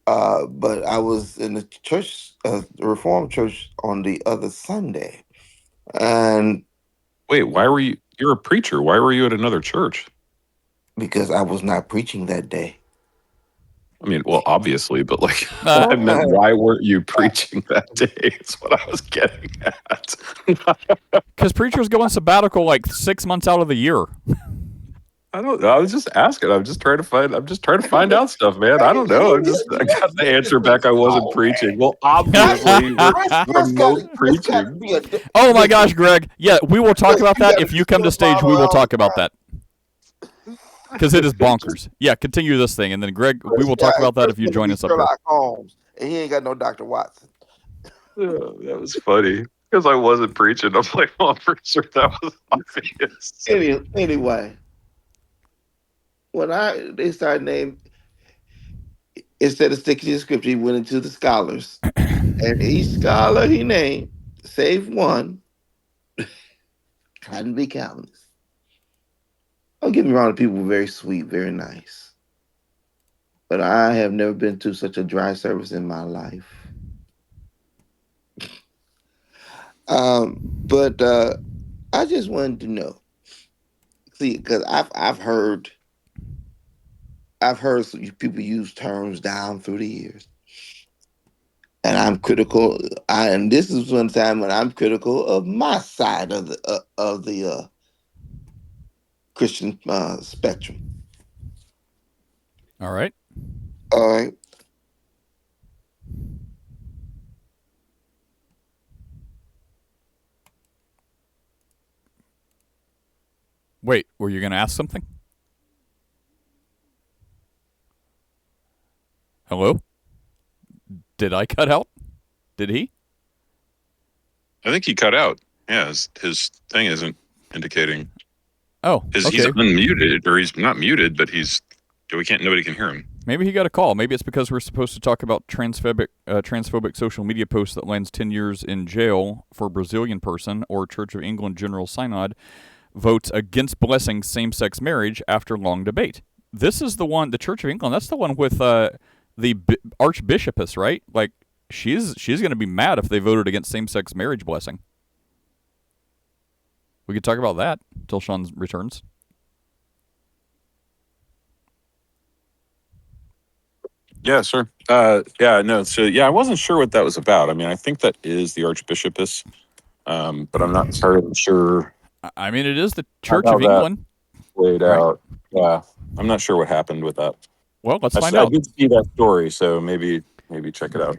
But I was in the church, the Reformed church, on the other Sunday. And wait, you're a preacher. Why were you at another church? Because I was not preaching that day. I mean, well, obviously, but I meant, why weren't you preaching that day? Is what I was getting at. Because preachers go on sabbatical like 6 months out of the year. I don't know. I was just asking. I'm just trying to find out stuff, man. I don't know. I got the answer back. I wasn't preaching. Well, obviously, we're preaching. Oh my gosh, Greg. Yeah, we will talk about that. If you come to stage, we will talk about that. Because it is bonkers. Yeah, continue this thing, and then Greg, we will talk about that if you join us up here. Sherlock Holmes, and he ain't got no Dr. Watson. That was funny because I wasn't preaching. I'm like, well, I'm pretty sure that was obvious. Anyway, when they started naming, instead of sticking to the scripture, he went into the scholars, and each scholar he named, save one, couldn't be countless. Don't get me wrong, the people were very sweet, very nice. But I have never been to such a dry service in my life. But I just wanted to know. See, because I've heard people use terms down through the years. And I'm critical. And this is one time when I'm critical of my side of the Christian spectrum. All right. All right. Wait, were you going to ask something? Hello? Did I cut out? Did he? I think he cut out. Yeah, his thing isn't indicating. Oh, okay. He's unmuted, or he's not muted, but nobody can hear him. Maybe he got a call. Maybe it's because we're supposed to talk about transphobic social media posts that lands 10 years in jail for Brazilian person, or Church of England General Synod votes against blessing same-sex marriage after long debate. This is the one, the Church of England, that's the one with the Archbishopess, right? Like, she's going to be mad if they voted against same-sex marriage blessing. We could talk about that until Sean returns. Yeah, sure. No. So, I wasn't sure what that was about. I mean, I think that is the Archbishopess, but I'm not entirely sure. I mean, it is the Church of England. Laid out. Yeah, I'm not sure what happened with that. Well, let's find out. I did see that story, so maybe check it out.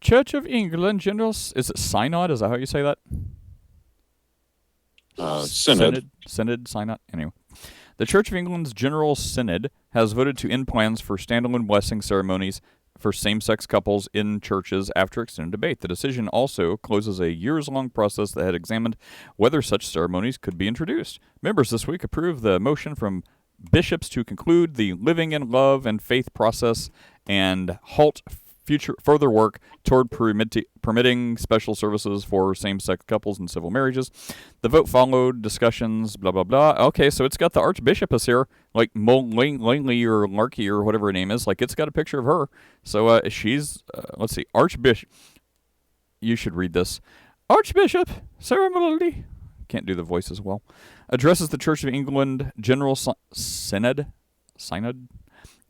Church of England General... Is it Synod? Is that how you say that? Synod. Synod. Anyway. The Church of England's General Synod has voted to end plans for standalone blessing ceremonies for same-sex couples in churches after extended debate. The decision also closes a years-long process that had examined whether such ceremonies could be introduced. Members this week approved the motion from bishops to conclude the living in love and faith process and halt further work toward permitting special services for same-sex couples and civil marriages. The vote followed discussions, blah, blah, blah. Okay, so it's got the Archbishopess here, like Langley or Larkey or whatever her name is. Like, it's got a picture of her. So she's, let's see, Archbishop. You should read this. Archbishop Sarah Melody. Can't do the voice as well. Addresses the Church of England General Synod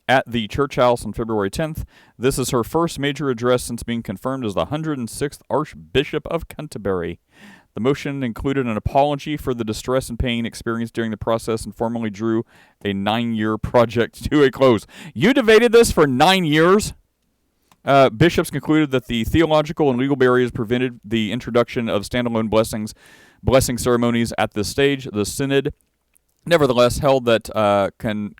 at the Church House on February 10th. This is her first major address since being confirmed as the 106th Archbishop of Canterbury. The motion included an apology for the distress and pain experienced during the process and formally drew a 9-year project to a close. You debated this for 9 years? Bishops concluded that the theological and legal barriers prevented the introduction of standalone blessing ceremonies at this stage. The Synod nevertheless held that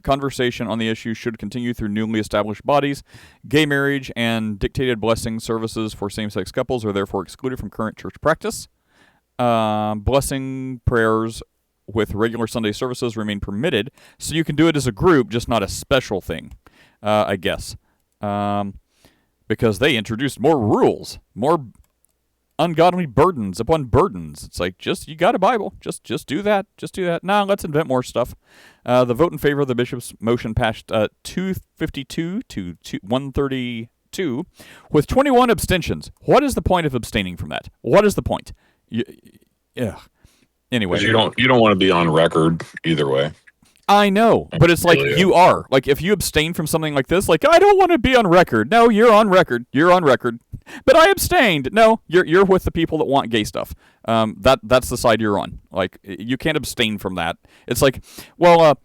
conversation on the issue should continue through newly established bodies. Gay marriage and dictated blessing services for same-sex couples are therefore excluded from current church practice. Blessing prayers with regular Sunday services remain permitted, so you can do it as a group, just not a special thing, I guess. Because they introduced more rules, more ungodly burdens upon burdens. It's like, you got a Bible. Just do that. Just do that. Now let's invent more stuff. The vote in favor of the bishop's motion passed 252 to 132 with 21 abstentions. What is the point of abstaining from that? What is the point? Anyway. You don't want to be on record either way. I know, but it's like you are. Like, if you abstain from something like this, like, I don't want to be on record. No, you're on record. You're on record. But I abstained. No, you're with the people that want gay stuff. That's the side you're on. Like, you can't abstain from that. It's like, well,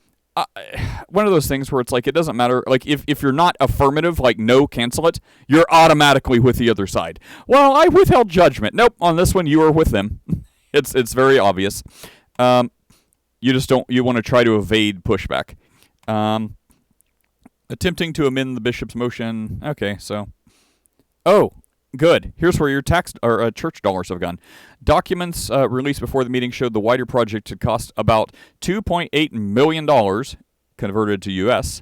one of those things where it's like, it doesn't matter. Like, if you're not affirmative, like, no, cancel it, you're automatically with the other side. Well, I withheld judgment. Nope, on this one, you are with them. It's very obvious. You just don't. You want to try to evade pushback. Attempting to amend the bishop's motion. Okay, so. Oh, good. Here's where your tax or church dollars have gone. Documents released before the meeting showed the wider project to cost about $2.8 million, converted to U.S.,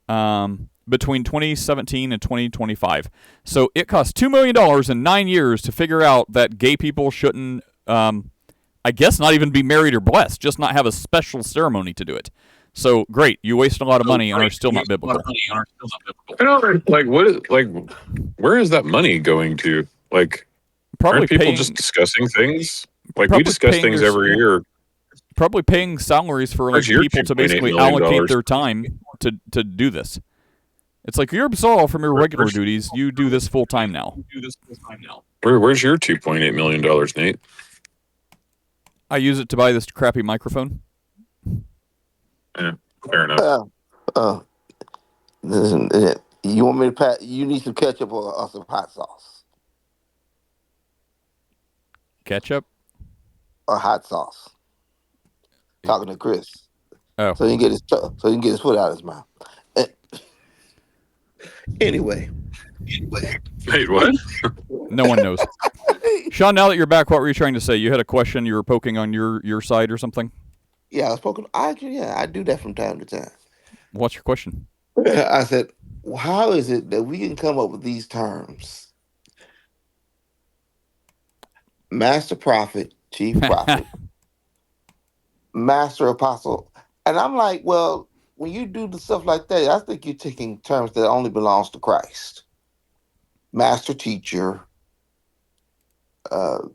between 2017 and 2025. So it cost $2 million in 9 years to figure out that gay people shouldn't. I guess not even be married or blessed, just not have a special ceremony to do it. So great, you waste a lot of money and are still not biblical. I don't where is that money going to? Like, Probably aren't people paying, just discussing things? Like, we probably discuss paying things their every year. Probably paying salaries for like Where's your people to $2.8 basically million? allocate their time to do this. It's like, you're absolved from your regular duties. You do this full time now. Where's your $2.8 million, Nate? I use it to buy this crappy microphone. Yeah, fair enough. Listen, you want me to pass? You need some ketchup or some hot sauce? Ketchup? Or hot sauce? Talking to Chris. Oh. So he can get his foot out of his mouth. Anyway. Wait, what? No one knows. Sean, now that you're back, what were you trying to say? You had a question. You were poking on your side or something? Yeah, I was poking. I do that from time to time. What's your question? I said, well, how is it that we can come up with these terms? Master prophet, chief prophet, master apostle. And I'm like, well, when you do the stuff like that, I think you're taking terms that only belongs to Christ. Master teacher, but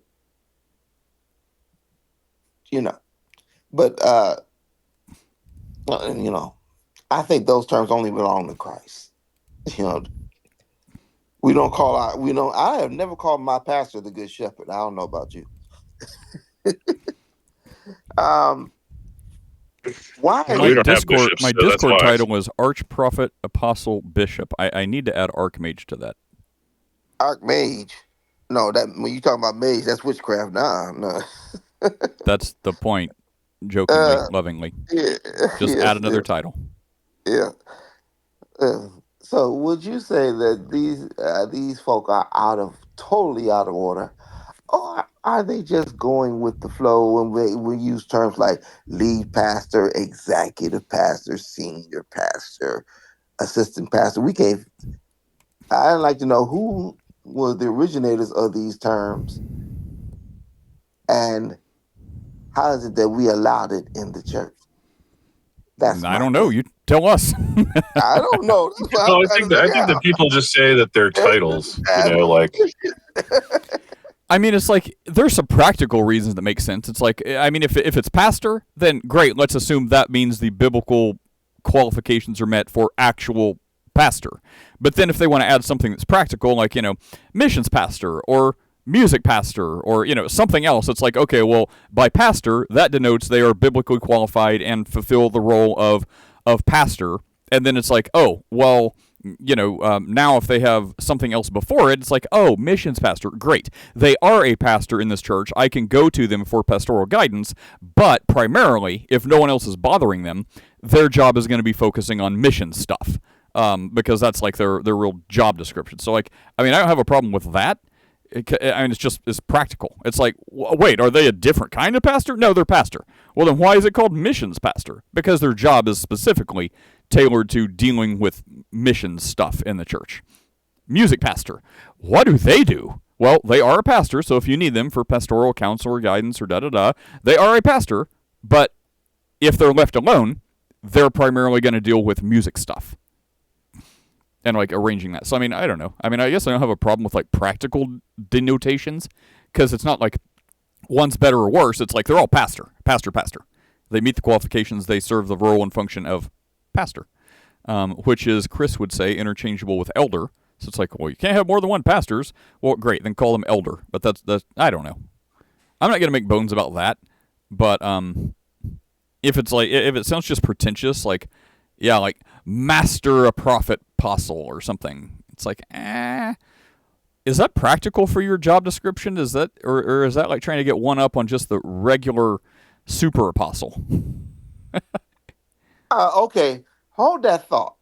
I think those terms only belong to Christ. I have never called my pastor the Good Shepherd. I don't know about you. Why? We don't have bishops, my so that's Discord why. title was Archprophet Apostle Bishop. I need to add Archmage to that. Archmage. No, that when you talk about mage, that's witchcraft. Nah, no. That's the point, jokingly, uh, lovingly. yeah, Just add yes, another title. yeah. Uh, so, would you say that these folk are totally out of order, or are they just going with the flow? And we use terms like lead pastor, executive pastor, senior pastor, assistant pastor. We can't. I'd like to know who were the originators of these terms, and how is it that we allowed it in the church? That's I my don't know. question. You tell us. I don't know. That's what No, I'm I trying think to I figure think that out. people just say that they're titles. Like I mean, it's like there's some practical reasons that make sense. It's like, I mean, if it's pastor, then great. Let's assume that means the biblical qualifications are met for actual pastor. But then if they want to add something that's practical, like, missions pastor or music pastor or, something else, it's like, okay, well, by pastor, that denotes they are biblically qualified and fulfill the role of pastor. And then it's like, oh, well, now if they have something else before it, it's like, oh, missions pastor, great. They are a pastor in this church. I can go to them for pastoral guidance, but primarily, if no one else is bothering them, their job is going to be focusing on mission stuff, because that's like their real job description. So, like, I mean, I don't have a problem with that. I mean, it's practical. It's like, wait, are they a different kind of pastor? No, they're pastor. Well, then why is it called missions pastor? Because their job is specifically tailored to dealing with mission stuff in the church. Music pastor. What do they do? Well, they are a pastor, so if you need them for pastoral counsel or guidance or da-da-da, they are a pastor, but if they're left alone, they're primarily going to deal with music stuff and like arranging that. So I mean, I don't know. I mean, I guess I don't have a problem with like practical denotations, because it's not like one's better or worse. It's like they're all pastor. They meet the qualifications. They serve the role and function of pastor, which is, Chris would say, interchangeable with elder. So it's like, well, you can't have more than one pastors. Well, great, then call them elder. But that's I don't know. I'm not gonna make bones about that. But if it sounds just pretentious, like, yeah, like master, a prophet, apostle, or something, it's like, is that practical for your job description? Is that, or is that like trying to get one up on just the regular super apostle? Okay, hold that thought.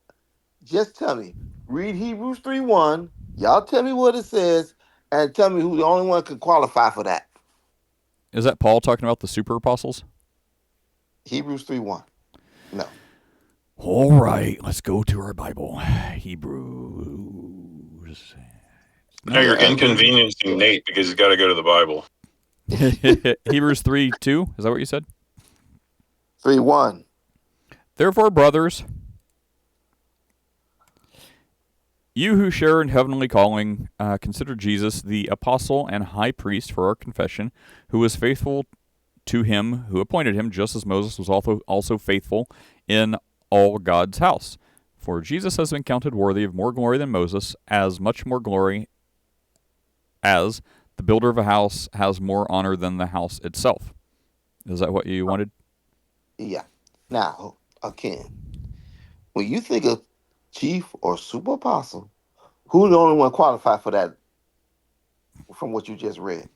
Just tell me. Read Hebrews 3:1. Y'all tell me what it says, and tell me who the only one can qualify for that. Is that Paul talking about the super apostles? Hebrews 3:1. No. All right, let's go to our Bible. Hebrews. now you're inconveniencing Nate because he's got to go to the Bible. Hebrews 3:2. Is that what you said? 3:1. Therefore, brothers, you who share in heavenly calling, consider Jesus the apostle and high priest for our confession, who was faithful to him who appointed him, just as Moses was also faithful in all God's house. For Jesus has been counted worthy of more glory than Moses, as much more glory as the builder of a house has more honor than the house itself. Is that what you wanted? Yeah. Now, again, when you think of chief or super apostle, who's the only one qualified for that from what you just read?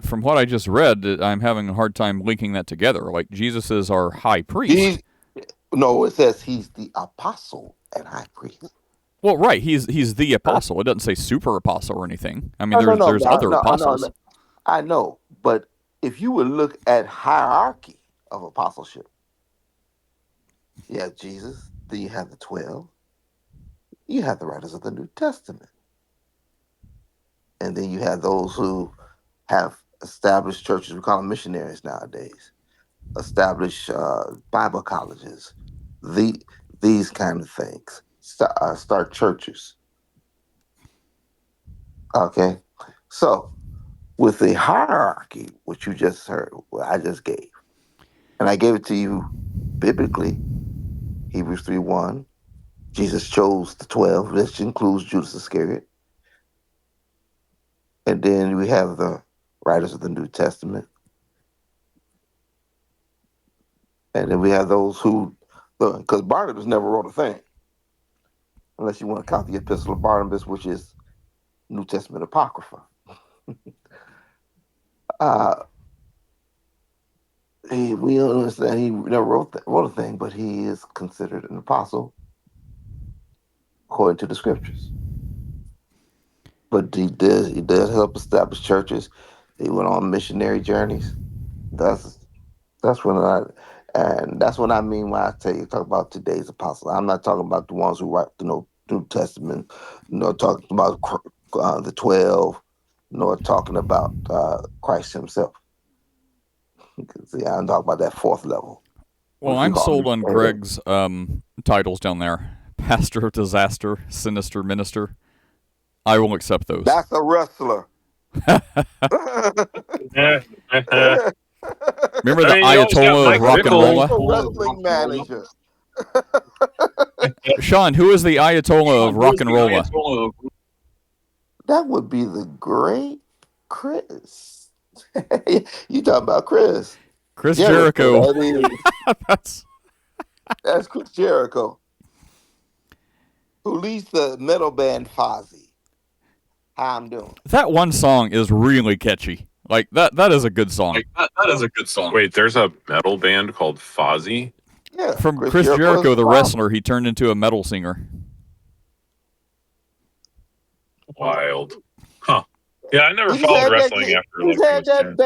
From what I just read, I'm having a hard time linking that together. Like, Jesus is our high priest. No, it says he's the apostle and high priest. Well, right, he's the apostle. It doesn't say super apostle or anything. I mean, No, there's other apostles. I know, but if you would look at hierarchy of apostleship, you have Jesus, then you have the 12, you have the writers of the New Testament, and then you have those who have established churches. We call them missionaries nowadays. Established Bible colleges, these kind of things. Start churches. Okay, so with the hierarchy, which you just heard, what I just gave, and I gave it to you biblically, Hebrews 3:1. Jesus chose the 12, which includes Judas Iscariot. And then we have the writers of the New Testament. And then we have those who, because Barnabas never wrote a thing. unless you want to count the Epistle of Barnabas, which is New Testament Apocrypha. We don't understand he never wrote a thing, but he is considered an apostle according to the scriptures. But he does help establish churches. He went on missionary journeys. That's that's what I mean when I talk about today's apostles. I'm not talking about the ones who write the New Testament, talking about the 12, nor talking about Christ himself. See, I'm talking about that fourth level. Well, I'm sold on Greg's titles down there. Pastor of Disaster, Sinister Minister. I will accept those. That's a wrestler. Remember the Ayatollah of rock and roll? A wrestling manager. Sean, who is the Ayatollah of rock and roll? That would be the great Chris. You talking about Chris? Chris Jericho. That's Chris Jericho, who leads the metal band Fozzy. How I'm doing? That one song is really catchy. Like that is a good song. Wait, there's a metal band called Fozzy? Yeah. From Chris Jericho, the wrestler, he turned into a metal singer. Wild. Huh. Yeah, I never followed wrestling after he's had that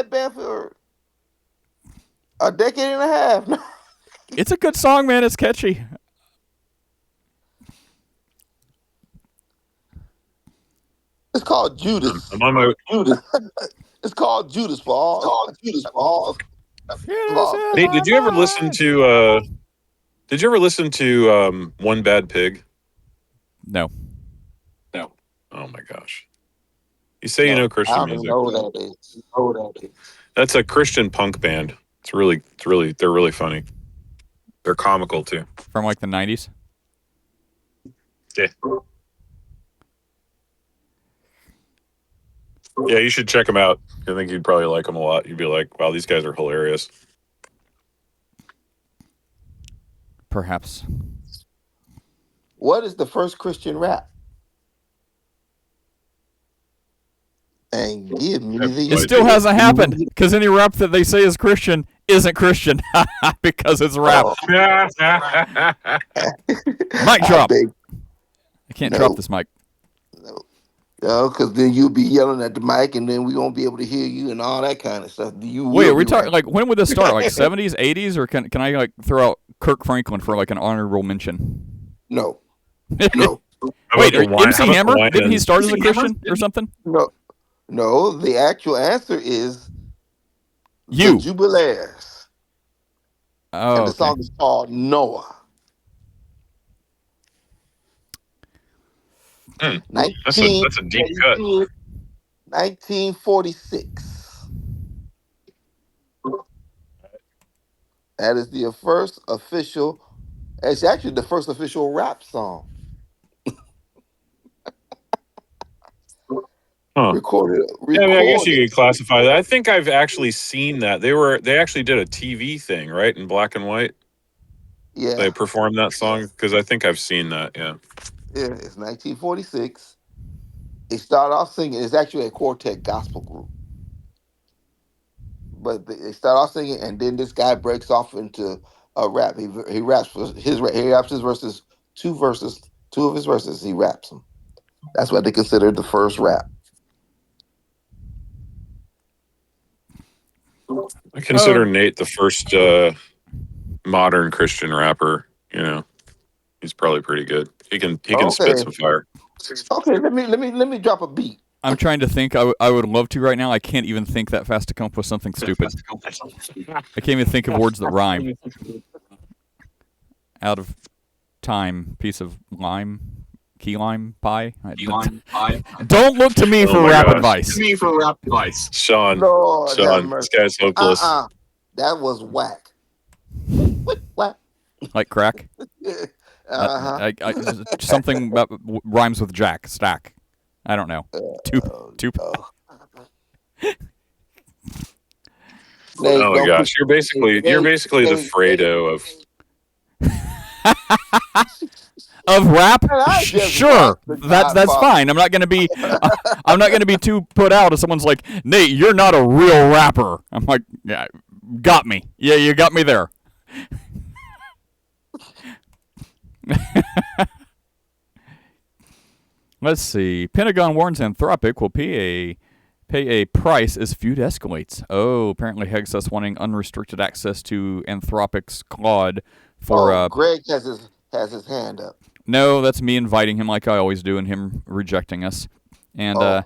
band for a decade and a half. It's a good song, man. It's catchy. It's called Judas. I'm on my Judas. It's called Judas for all. Nate, did you ever listen to One Bad Pig? No. Oh my gosh. You say you know Christian music. I don't know what that is. That's a Christian punk band. They're really funny. They're comical too. From like the 90s? Yeah. Yeah, you should check them out. I think you'd probably like them a lot. You'd be like, wow, these guys are hilarious. Perhaps. What is the first Christian rap? And give me the... It still hasn't happened, because any rap that they say is Christian isn't Christian, because it's rap. Oh. Mic drop. I can't drop this mic. No, because then you'll be yelling at the mic, and then we won't be able to hear you and all that kind of stuff. Wait, are we talking like when would this start? Like 70s, 80s, or can I like throw out Kirk Franklin for like an honorable mention? No. Wait, MC Hammer? Didn't he start as a Christian or something? No. The actual answer is You. The Jubilaires. Oh, and the song is called Noah. That's a deep cut. 1946. That is the first official. It's actually the first official rap song. Recorded. Yeah, I guess you could classify that. I think I've actually seen that. They actually did a TV thing, right, in black and white. Yeah, they performed that song because I think I've seen that. Yeah. Yeah, it's 1946. They started off singing. It's actually a quartet gospel group, but they start off singing, and then this guy breaks off into a rap. He raps his verses, two of his verses. He raps them. That's what they consider the first rap. I consider Nate the first modern Christian rapper. You know, he's probably pretty good. He can spit some fire. Okay, let me drop a beat. I'm trying to think. I would love to right now. I can't even think that fast to come up with something stupid. I can't even think of words that rhyme. Out of time, piece of lime, key lime pie. Don't look to me for rap advice. Sean, this guy's hopeless. That was whack. Whack. Like crack. Something about rhymes with Jack. Stack. I don't know. Two. Oh my gosh, you're basically the Fredo of. of rap, And I just sure, watched The that's Godfather. fine. I'm not gonna be I'm not gonna be too put out if someone's like, Nate, you're not a real rapper. I'm like, yeah, got me. Yeah, you got me there. Let's see. Pentagon warns Anthropic will pay a price as feud escalates. Oh, apparently Hegseth's wanting unrestricted access to Anthropic's Claude for. Greg has his hand up. No, that's me inviting him like I always do, and him rejecting us. And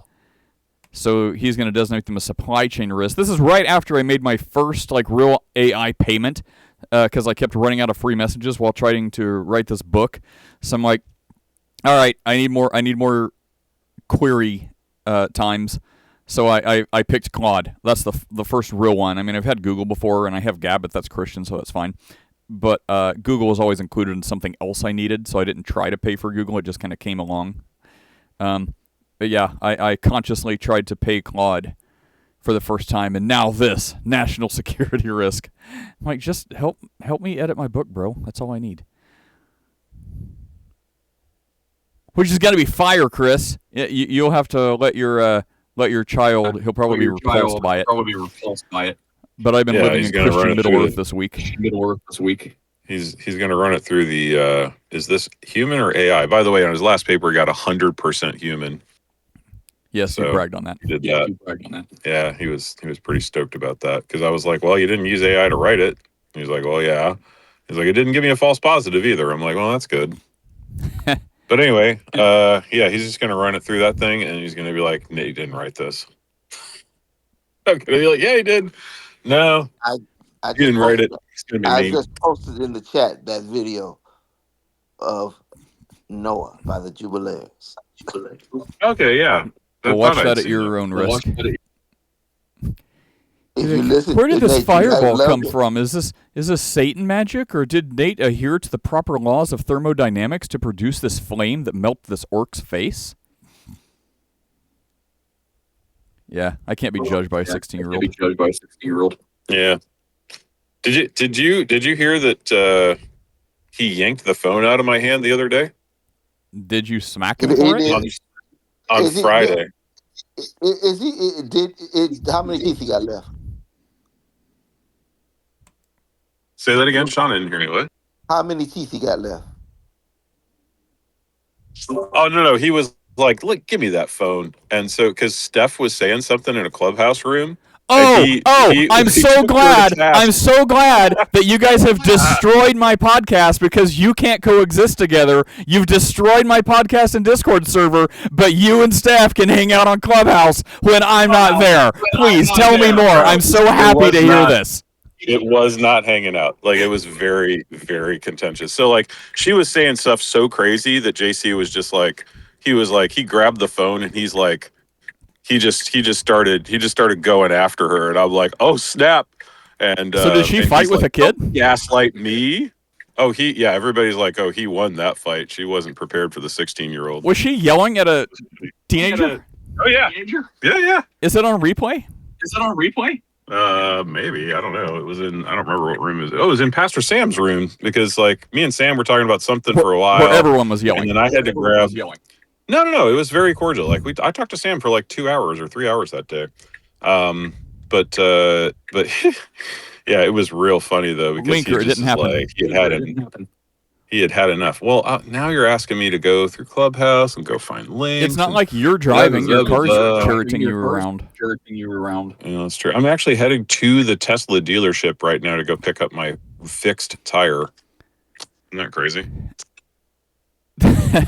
so he's going to designate them a supply chain risk. This is right after I made my first like real AI payment because I kept running out of free messages while trying to write this book. So I'm like, all right, I need more query times. So I picked Claude. That's the first real one. I mean, I've had Google before, and I have Gab, but that's Christian, so that's fine. But Google was always included in something else I needed, so I didn't try to pay for Google. It just kind of came along. But yeah, I consciously tried to pay Claude for the first time, and now this national security risk. I'm like, just help me edit my book, bro. That's all I need. Which is got to be fire, Chris. You'll have to let your child. He'll probably be repulsed by it. But I've been living in Christian Middle-earth this week. He's going to run it through the. Is this human or AI? By the way, on his last paper, he got 100% human. Yes, so you bragged on that. Did that. Yeah, he was pretty stoked about that because I was like, well, you didn't use AI to write it. And he's like, well, yeah. He's like, it didn't give me a false positive either. I'm like, well, that's good. But anyway, yeah, he's just going to run it through that thing, and he's going to be like, Nate didn't write this. I'm going to be like, yeah, he did. No, I he didn't write it. It's going to be mean. just posted in the chat that video of Noah by the Jubilees. Okay, yeah. Well, watch that at your own risk. If you listen, where did this Nate, fireball come from? Is this Satan magic, or did Nate adhere to the proper laws of thermodynamics to produce this flame that melted this orc's face? Yeah, I can't be judged by a 16-year-old. Yeah. Did you hear that he yanked the phone out of my hand the other day? Did you smack him for it? On Friday. Is he? How many teeth he got left? Say that again, Sean. I didn't hear you. What? How many teeth he got left? Oh no, he was like, "Look, give me that phone." And so, because Steph was saying something in a clubhouse room. I'm so glad that you guys have destroyed my podcast because you can't coexist together. You've destroyed my podcast and Discord server, but you and Steph can hang out on Clubhouse when I'm not there. Please tell me more. I'm so happy to hear this. It was not hanging out. Like, it was very, very contentious. So, like, she was saying stuff so crazy that JC was just like, he grabbed the phone and he's like, he just started going after her, and I'm like, oh snap! And so did she fight with a kid? Gaslight me? Oh, everybody's like, oh, he won that fight. She wasn't prepared for the 16-year-old. Was she yelling at a teenager? Oh yeah, yeah. Is it on replay? Maybe, I don't know. It was in, I don't remember what room it was. Oh, it was in Pastor Sam's room because like me and Sam were talking about something for a while. Where everyone was yelling. And then I had to grab. No. It was very cordial. Like I talked to Sam for like 2 hours or 3 hours that day. But yeah, it was real funny though because Linker, it didn't happen. Like, he had had enough. Well, now you're asking me to go through Clubhouse and go find links. It's not like you're driving. Your car's charioting you around. Yeah, that's true. I'm actually heading to the Tesla dealership right now to go pick up my fixed tire. Isn't that crazy? I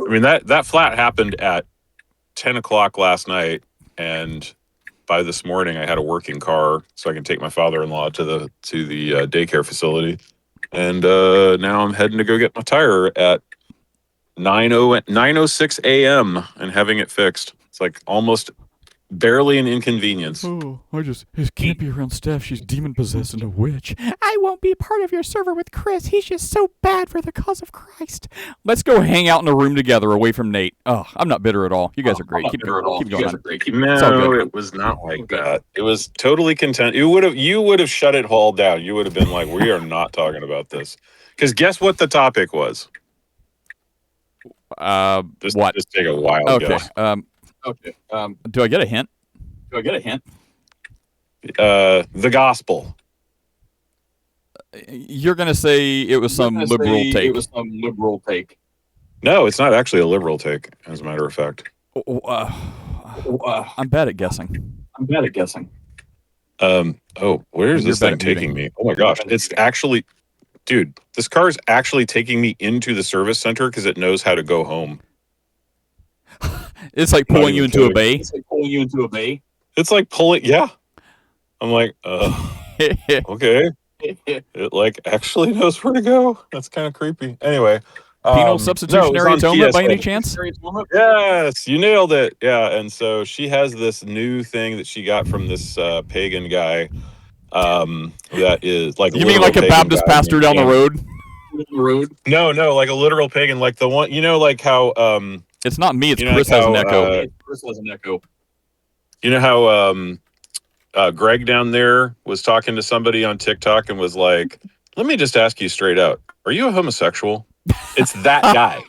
mean, that flat happened at 10 o'clock last night, and by this morning I had a working car so I can take my father-in-law to the daycare facility. And now I'm heading to go get my tire at 9:06 a.m. and having it fixed. It's like almost barely an inconvenience. Oh, I can't be around Steph. She's demon possessed and a witch. I won't be part of your server with Chris. He's just so bad for the cause of Christ. Let's go hang out in a room together away from Nate. Oh, I'm not bitter at all. You guys are great. Keep going on. No, it was not like that. It was totally content. You would have shut it all down. You would have been like, we are not talking about this. Because guess what the topic was? Just take a wild guess. Do I get a hint? The gospel. You're gonna say it was some liberal take. No, it's not actually a liberal take, as a matter of fact. I'm bad at guessing. Where's this thing taking me? Oh my gosh. It's actually, dude, this car is actually taking me into the service center because it knows how to go home. It's like pulling you into a bay. It's like pulling, yeah. I'm like, okay. It like actually knows where to go. That's kind of creepy. Anyway. Penal substitutionary atonement by any chance? Yes, you nailed it. Yeah, and so she has this new thing that she got from this pagan guy. That is like you mean like a Baptist pastor down the road? No, like a literal pagan, like the one like how it's not me. It's Chris has an echo. You know how Greg down there was talking to somebody on TikTok and was like, "Let me just ask you straight out: are you a homosexual?" It's that guy.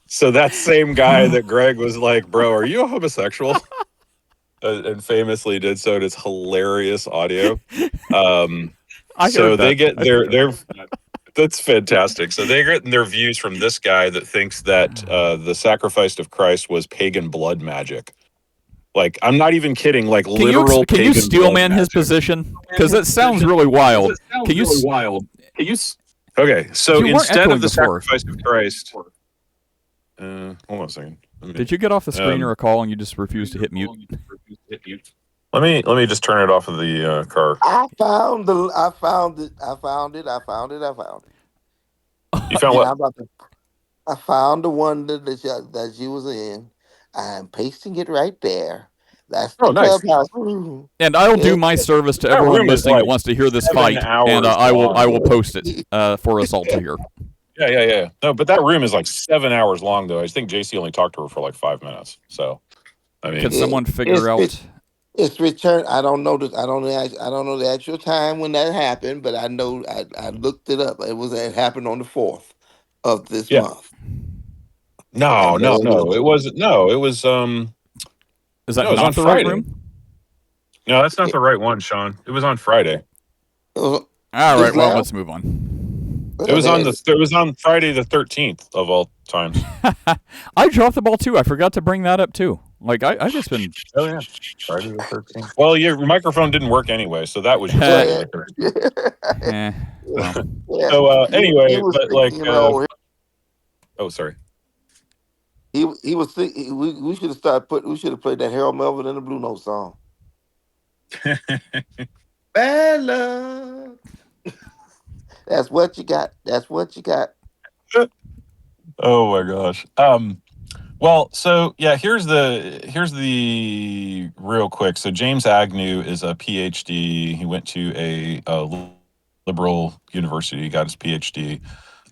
So that same guy that Greg was like, "Bro, are you a homosexual?" And famously did so. And it's hilarious audio. So they get their that's fantastic. So they get their views from this guy that thinks that the sacrifice of Christ was pagan blood magic. Like, I'm not even kidding. Like, literal. Can you steel man his position? Because it sounds really wild. Can you? Okay, so instead of the sacrifice of Christ, hold on a second. Did you get off the screen or a call and you just refused to hit mute? Let me just turn it off of the car. I found it. You found what? I found the one that you was in. I'm pasting it right there. That's the clubhouse room. And I'll do my service to everyone listening that wants to hear this fight, and I will post it for us all to hear. Yeah. No, but that room is like 7 hours long, though. I think JC only talked to her for like 5 minutes. So, I mean, can someone figure out? It's returned. I don't know the actual time when that happened, but I know I looked it up. It happened on the 4th of this month. No. It wasn't. No, it was. Is that not the right room? No, that's not the right one, Sean. It was on Friday. All right. Well, let's move on. It was on Friday the 13th of all times. I dropped the ball too. I forgot to bring that up too. Like I've just been. Oh yeah, Friday the 13th. Well, your microphone didn't work anyway, so that was your So anyway, but like. Oh, sorry. He was. We should have started We should have played that Harold Melvin and the Blue Note song. Bad luck. That's what you got. Oh my gosh. Well, so yeah, here's the real quick. So James Agnew is a PhD. He went to a liberal university, got his PhD.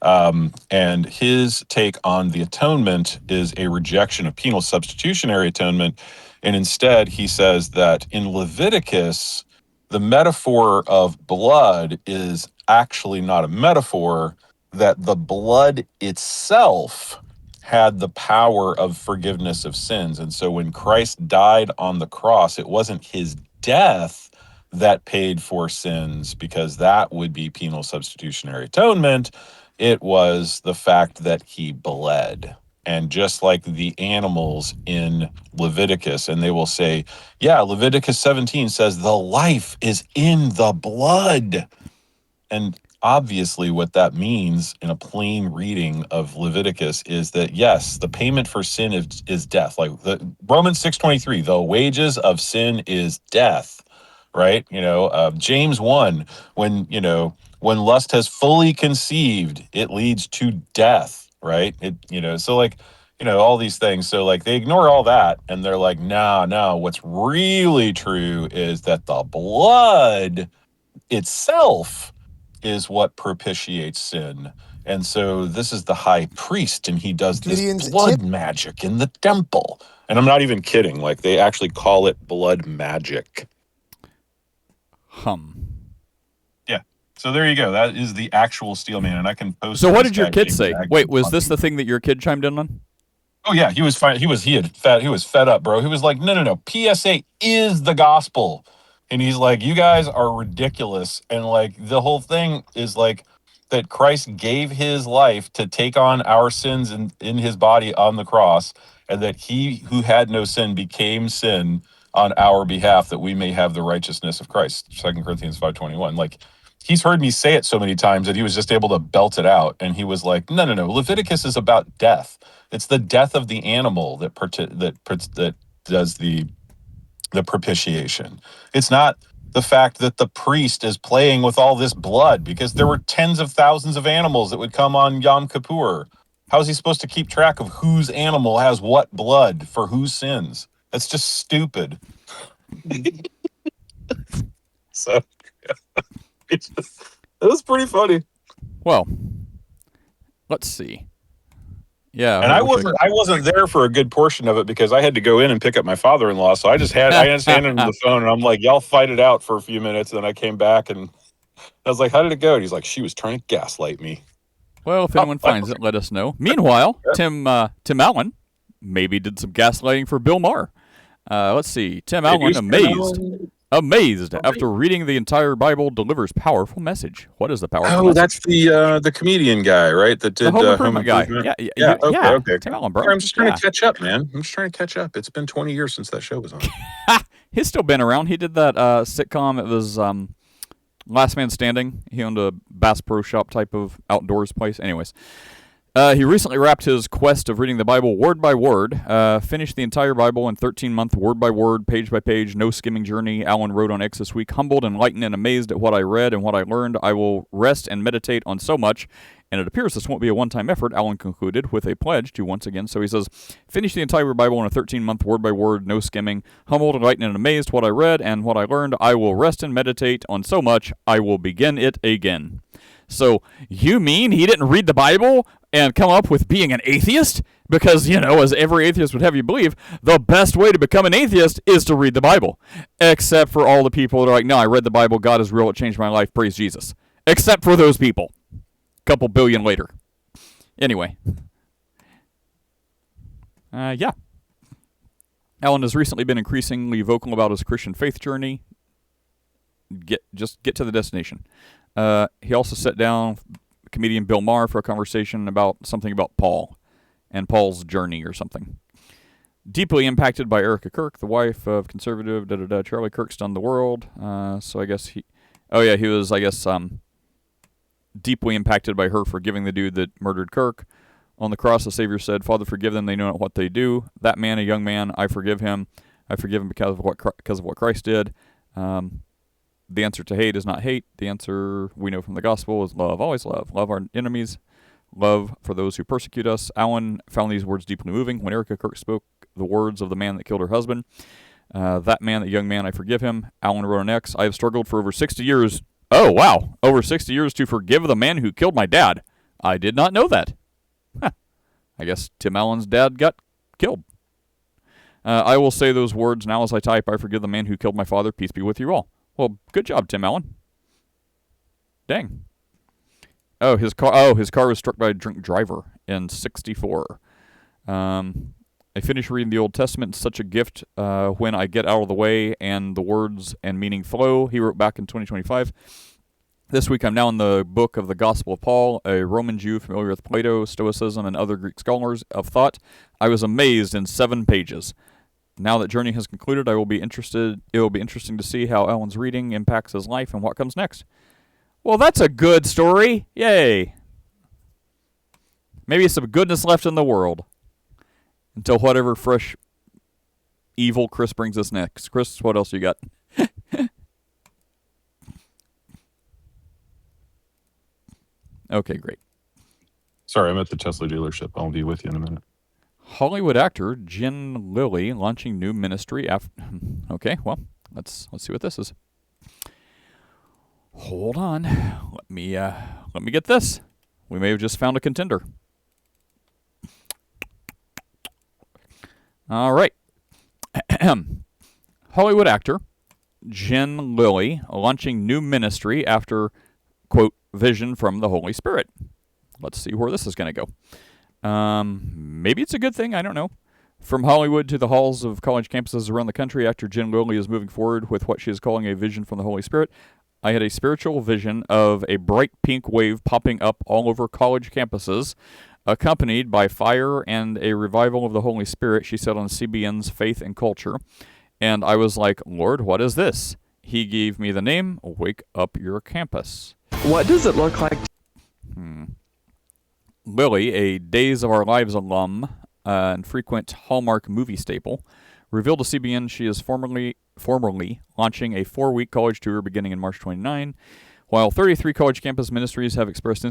And his take on the atonement is a rejection of penal substitutionary atonement. And instead, he says that in Leviticus, the metaphor of blood is actually not a metaphor, that the blood itself had the power of forgiveness of sins. And so when Christ died on the cross, it wasn't his death that paid for sins, because that would be penal substitutionary atonement. It was the fact that he bled. And just like the animals in Leviticus, and they will say, yeah, Leviticus 17 says the life is in the blood. And obviously what that means in a plain reading of Leviticus is that, yes, the payment for sin is death. Like Romans 6:23, the wages of sin is death, right? James 1, when lust has fully conceived, it leads to death, right? So like, all these things. So like they ignore all that and they're like, no, what's really true is that the blood itself is what propitiates sin. And so this is the high priest and he does this blood magic in the temple. And I'm not even kidding. Like they actually call it blood magic. Yeah. So there you go. That is the actual Steel Man, and I can post. So what did your kid say? Wait, was this the thing that your kid chimed in on? Oh yeah, he was fine. He was fed up, bro. He was like, no. PSA is the gospel, and he's like, you guys are ridiculous, and like the whole thing is like that Christ gave his life to take on our sins in his body on the cross, and that he who had no sin became sin on our behalf, that we may have the righteousness of Christ. 2 Corinthians 5:21. Like he's heard me say it so many times that he was just able to belt it out, and he was like, no. Leviticus is about death. It's the death of the animal that does the propitiation. It's not the fact that the priest is playing with all this blood, because there were tens of thousands of animals that would come on Yom Kippur. How is he supposed to keep track of whose animal has what blood for whose sins? That's just stupid. So it was pretty funny. Well, let's see. Yeah, and I wasn't there for a good portion of it because I had to go in and pick up my father-in-law. So I just handed him the phone, and I'm like, "Y'all fight it out for a few minutes." And then I came back, and I was like, "How did it go?" And he's like, "She was trying to gaslight me." Well, if anyone finds it, let us know. Meanwhile, Tim Allen maybe did some gaslighting for Bill Maher. Let's see. Tim Allen amazed after reading the entire Bible delivers powerful message. What is the powerful message? That's the comedian guy, right? That did the home improvement guy. Yeah. Okay. Tim Allen, bro. I'm just trying to catch up, man. I'm just trying to catch up. It's been 20 years since that show was on. He's still been around. He did that sitcom. It was Last Man Standing. He owned a Bass Pro Shop type of outdoors place. Anyways. He recently wrapped his quest of reading the Bible word by word, finished the entire Bible in 13-month word by word, page by page, no skimming journey. Allen wrote on X this week, humbled, enlightened, and amazed at what I read and what I learned. I will rest and meditate on so much, and it appears this won't be a one-time effort, Allen concluded with a pledge to once again. So he says, finish the entire Bible in a 13-month word by word, no skimming, humbled, enlightened, and amazed what I read and what I learned. I will rest and meditate on so much, I will begin it again. So, you mean he didn't read the Bible and come up with being an atheist? Because, as every atheist would have you believe, the best way to become an atheist is to read the Bible. Except for all the people that are like, no, I read the Bible, God is real, it changed my life, praise Jesus. Except for those people. A couple billion later. Anyway. Yeah. Allen has recently been increasingly vocal about his Christian faith journey. Just get to the destination. He also sat down with comedian Bill Maher for a conversation about something about Paul and Paul's journey or something. Deeply impacted by Erica Kirk, the wife of conservative Charlie Kirk stunned the world. So I guess he was, deeply impacted by her forgiving the dude that murdered Kirk. On the cross, the Savior said, Father, forgive them, they know not what they do. That man, a young man, I forgive him. I forgive him because of what Christ did. The answer to hate is not hate. The answer we know from the gospel is love. Always love. Love our enemies. Love for those who persecute us. Allen found these words deeply moving when Erica Kirk spoke the words of the man that killed her husband. That man, that young man, I forgive him. Allen wrote on X, I have struggled for over 60 years. Oh, wow. Over 60 years to forgive the man who killed my dad. I did not know that. Huh. I guess Tim Allen's dad got killed. I will say those words now as I type. I forgive the man who killed my father. Peace be with you all. Well, good job, Tim Allen. Dang. His car was struck by a drunk driver in '64. I finished reading the Old Testament. It's such a gift when I get out of the way and the words and meaning flow. He wrote back in 2025. This week I'm now in the book of the Gospel of Paul, a Roman Jew familiar with Plato, Stoicism, and other Greek scholars of thought. I was amazed in 7 pages. Now that journey has concluded, it will be interesting to see how Allen's reading impacts his life and what comes next. Well, that's a good story. Yay. Maybe some goodness left in the world. Until whatever fresh evil Chris brings us next. Chris, what else you got? Okay, great. Sorry, I'm at the Tesla dealership. I'll be with you in a minute. Hollywood actor Jen Lilley launching new ministry after. Okay, well, let's see what this is. Hold on, let me get this. We may have just found a contender. All right. Hollywood actor Jen Lilley launching new ministry after, quote, vision from the Holy Spirit. Let's see where this is going to go. Maybe it's a good thing. I don't know. From Hollywood to the halls of college campuses around the country, actor Jen Lilley is moving forward with what she is calling a vision from the Holy Spirit. I had a spiritual vision of a bright pink wave popping up all over college campuses, accompanied by fire and a revival of the Holy Spirit, she said on CBN's Faith and Culture. And I was like, Lord, what is this? He gave me the name, Wake Up Your Campus. What does it look like? Lilley, a Days of Our Lives alum and frequent Hallmark movie staple, revealed to CBN she is formally launching a 4-week college tour beginning in March 29. While 33 college campus ministries have expressed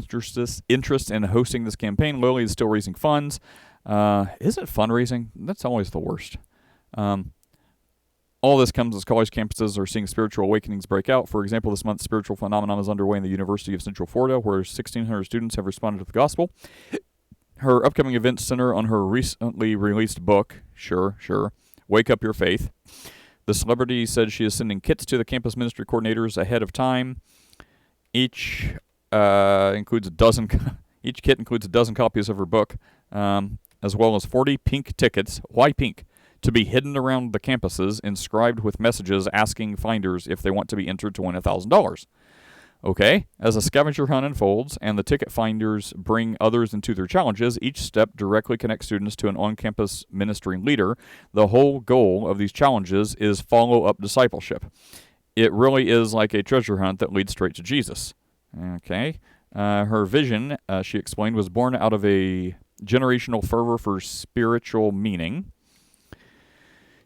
interest in hosting this campaign, Lilley is still raising funds. Isn't fundraising? That's always the worst. All this comes as college campuses are seeing spiritual awakenings break out. For example, this month, spiritual phenomenon is underway in the University of Central Florida, where 1,600 students have responded to the gospel. Her upcoming events center on her recently released book, Sure, Wake Up Your Faith. The celebrity said she is sending kits to the campus ministry coordinators ahead of time. Each includes a dozen. Each kit includes a dozen copies of her book, as well as 40 pink tickets. Why pink? To be hidden around the campuses, inscribed with messages asking finders if they want to be entered to win $1,000. Okay, as a scavenger hunt unfolds and the ticket finders bring others into their challenges, each step directly connects students to an on-campus ministry leader. The whole goal of these challenges is follow-up discipleship. It really is like a treasure hunt that leads straight to Jesus. Okay, her vision, she explained, was born out of a generational fervor for spiritual meaning.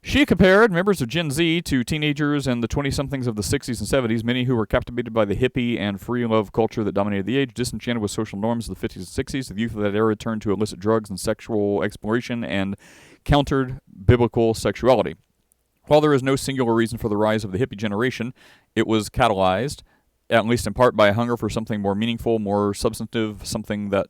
She compared members of Gen Z to teenagers and the 20-somethings of the 60s and 70s, many who were captivated by the hippie and free love culture that dominated the age, disenchanted with social norms of the 50s and 60s. The youth of that era turned to illicit drugs and sexual exploration and countered biblical sexuality. While there is no singular reason for the rise of the hippie generation, it was catalyzed, at least in part, by a hunger for something more meaningful, more substantive, something that